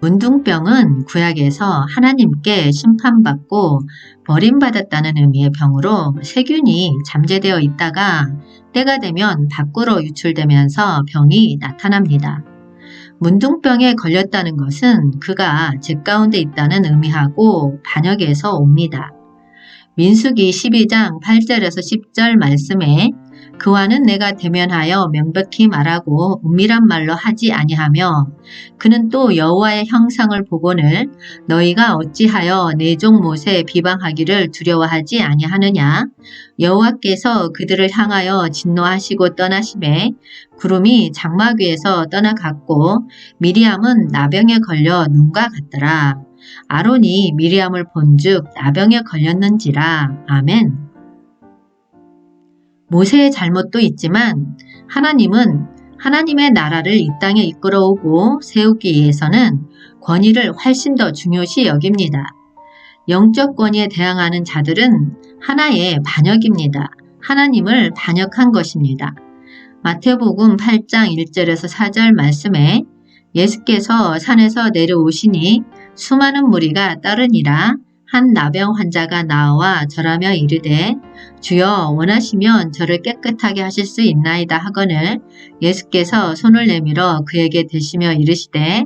문둥병은 구약에서 하나님께 심판받고 버림받았다는 의미의 병으로 세균이 잠재되어 있다가 때가 되면 밖으로 유출되면서 병이 나타납니다. 문둥병에 걸렸다는 것은 그가 죄 가운데 있다는 의미하고 반역에서 옵니다. 민수기 12장 8절에서 10절 말씀에 그와는 내가 대면하여 명백히 말하고 은밀한 말로 하지 아니하며 그는 또 여호와의 형상을 보거늘 너희가 어찌하여 내 종 모세 비방하기를 두려워하지 아니하느냐 여호와께서 그들을 향하여 진노하시고 떠나심에 구름이 장막 위에서 떠나갔고 미리암은 나병에 걸려 눈과 같더라. 아론이 미리암을 본즉 나병에 걸렸는지라. 아멘. 모세의 잘못도 있지만 하나님은 하나님의 나라를 이 땅에 이끌어오고 세우기 위해서는 권위를 훨씬 더 중요시 여깁니다. 영적 권위에 대항하는 자들은 하나의 반역입니다. 하나님을 반역한 것입니다. 마태복음 8장 1절에서 4절 말씀에 예수께서 산에서 내려오시니 수많은 무리가 따르니라 한 나병 환자가 나와 절하며 이르되 주여 원하시면 저를 깨끗하게 하실 수 있나이다 하거늘 예수께서 손을 내밀어 그에게 대시며 이르시되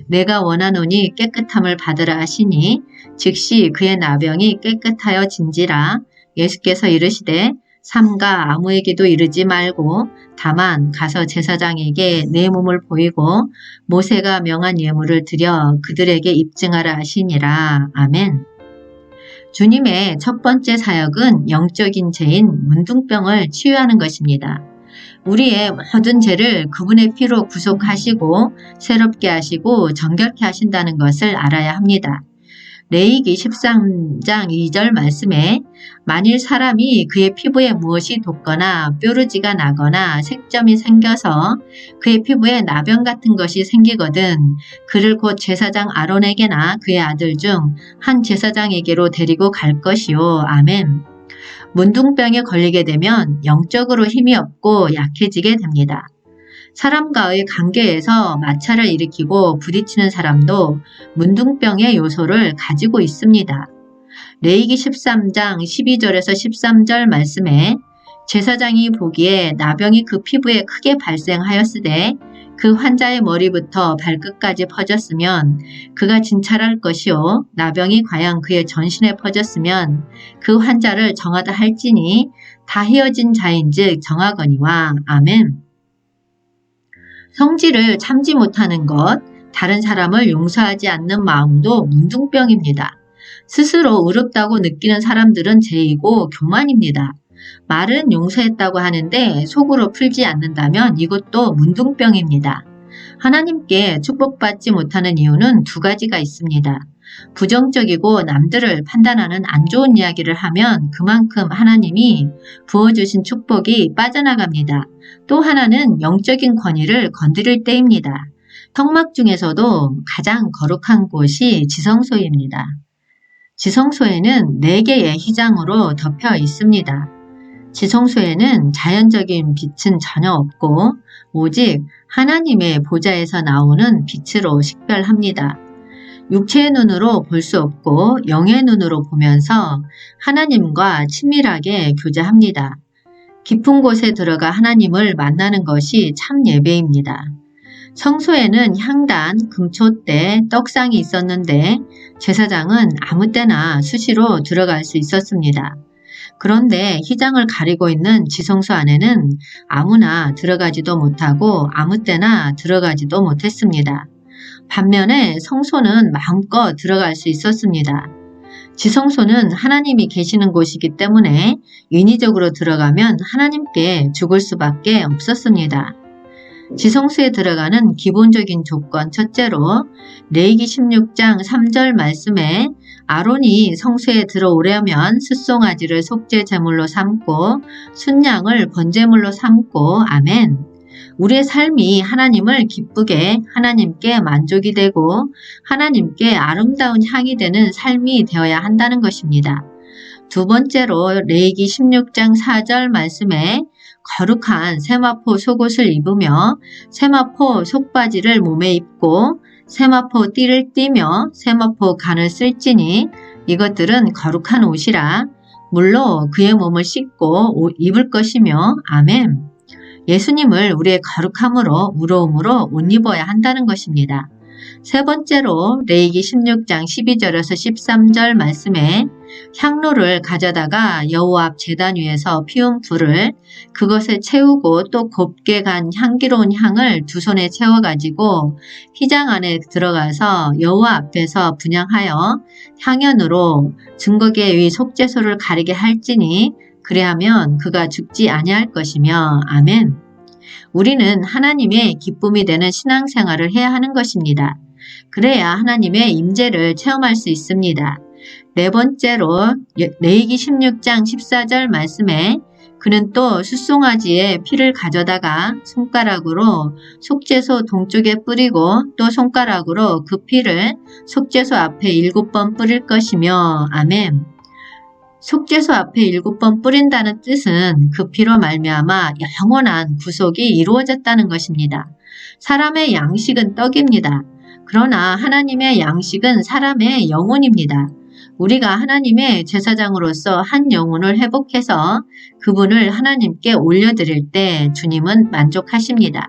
내가 원하노니 깨끗함을 받으라 하시니 즉시 그의 나병이 깨끗하여진지라. 예수께서 이르시되 삼가 아무에게도 이르지 말고 다만 가서 제사장에게 내 몸을 보이고 모세가 명한 예물을 드려 그들에게 입증하라 하시니라. 아멘. 주님의 첫 번째 사역은 영적인 죄인 문둥병을 치유하는 것입니다. 우리의 모든 죄를 그분의 피로 구속하시고 새롭게 하시고 정결케 하신다는 것을 알아야 합니다. 레위기 13장 2절 말씀에 만일 사람이 그의 피부에 무엇이 돋거나 뾰루지가 나거나 색점이 생겨서 그의 피부에 나병 같은 것이 생기거든 그를 곧 제사장 아론에게나 그의 아들 중 한 제사장에게로 데리고 갈 것이요. 아멘. 문둥병에 걸리게 되면 영적으로 힘이 없고 약해지게 됩니다. 사람과의 관계에서 마찰을 일으키고 부딪히는 사람도 문둥병의 요소를 가지고 있습니다. 레위기 13장 12절에서 13절 말씀에 제사장이 보기에 나병이 그 피부에 크게 발생하였으되 그 환자의 머리부터 발끝까지 퍼졌으면 그가 진찰할 것이요 나병이 과연 그의 전신에 퍼졌으면 그 환자를 정하다 할지니 다 헤어진 자인즉 정하거니와. 아멘. 성질을 참지 못하는 것, 다른 사람을 용서하지 않는 마음도 문둥병입니다. 스스로 의롭다고 느끼는 사람들은 죄이고 교만입니다. 말은 용서했다고 하는데 속으로 풀지 않는다면 이것도 문둥병입니다. 하나님께 축복받지 못하는 이유는 두 가지가 있습니다. 부정적이고 남들을 판단하는 안 좋은 이야기를 하면 그만큼 하나님이 부어주신 축복이 빠져나갑니다. 또 하나는 영적인 권위를 건드릴 때입니다. 성막 중에서도 가장 거룩한 곳이 지성소입니다. 지성소에는 4개의 휘장으로 덮여 있습니다. 지성소에는 자연적인 빛은 전혀 없고 오직 하나님의 보좌에서 나오는 빛으로 식별합니다. 육체의 눈으로 볼 수 없고 영의 눈으로 보면서 하나님과 친밀하게 교제합니다. 깊은 곳에 들어가 하나님을 만나는 것이 참 예배입니다. 성소에는 향단, 금초대, 떡상이 있었는데 제사장은 아무 때나 수시로 들어갈 수 있었습니다. 그런데 휘장을 가리고 있는 지성소 안에는 아무나 들어가지도 못하고 아무 때나 들어가지도 못했습니다. 반면에 성소는 마음껏 들어갈 수 있었습니다. 지성소는 하나님이 계시는 곳이기 때문에 인위적으로 들어가면 하나님께 죽을 수밖에 없었습니다. 지성소에 들어가는 기본적인 조건 첫째로 레위기 16장 3절 말씀에 아론이 성소에 들어오려면 숫송아지를 속죄 제물로 삼고 순양을 번제물로 삼고 아멘. 우리의 삶이 하나님을 기쁘게 하나님께 만족이 되고 하나님께 아름다운 향이 되는 삶이 되어야 한다는 것입니다. 두 번째로 레위기 16장 4절 말씀에 거룩한 세마포 속옷을 입으며 세마포 속바지를 몸에 입고 세마포 띠를 띠며 세마포 간을 쓸지니 이것들은 거룩한 옷이라 물로 그의 몸을 씻고 입을 것이며 아멘. 예수님을 우리의 거룩함으로 우러움으로 옷 입어야 한다는 것입니다. 세 번째로 레위기 16장 12절에서 13절 말씀에 향로를 가져다가 여호와 앞 제단 위에서 피운 불을 그것에 채우고 또 곱게 간 향기로운 향을 두 손에 채워가지고 휘장 안에 들어가서 여호와 앞에서 분향하여 향연으로 증거계 위 속죄소를 가리게 할지니 그리하면 그가 죽지 아니할 것이며 아멘. 우리는 하나님의 기쁨이 되는 신앙생활을 해야 하는 것입니다. 그래야 하나님의 임재를 체험할 수 있습니다. 네 번째로 레위기 16장 14절 말씀에 그는 또 숫송아지의 피를 가져다가 손가락으로 속죄소 동쪽에 뿌리고 또 손가락으로 그 피를 속죄소 앞에 7번 뿌릴 것이며 아멘. 속죄소 앞에 7번 뿌린다는 뜻은 그 피로 말미암아 영원한 구속이 이루어졌다는 것입니다. 사람의 양식은 떡입니다. 그러나 하나님의 양식은 사람의 영혼입니다. 우리가 하나님의 제사장으로서 한 영혼을 회복해서 그분을 하나님께 올려드릴 때 주님은 만족하십니다.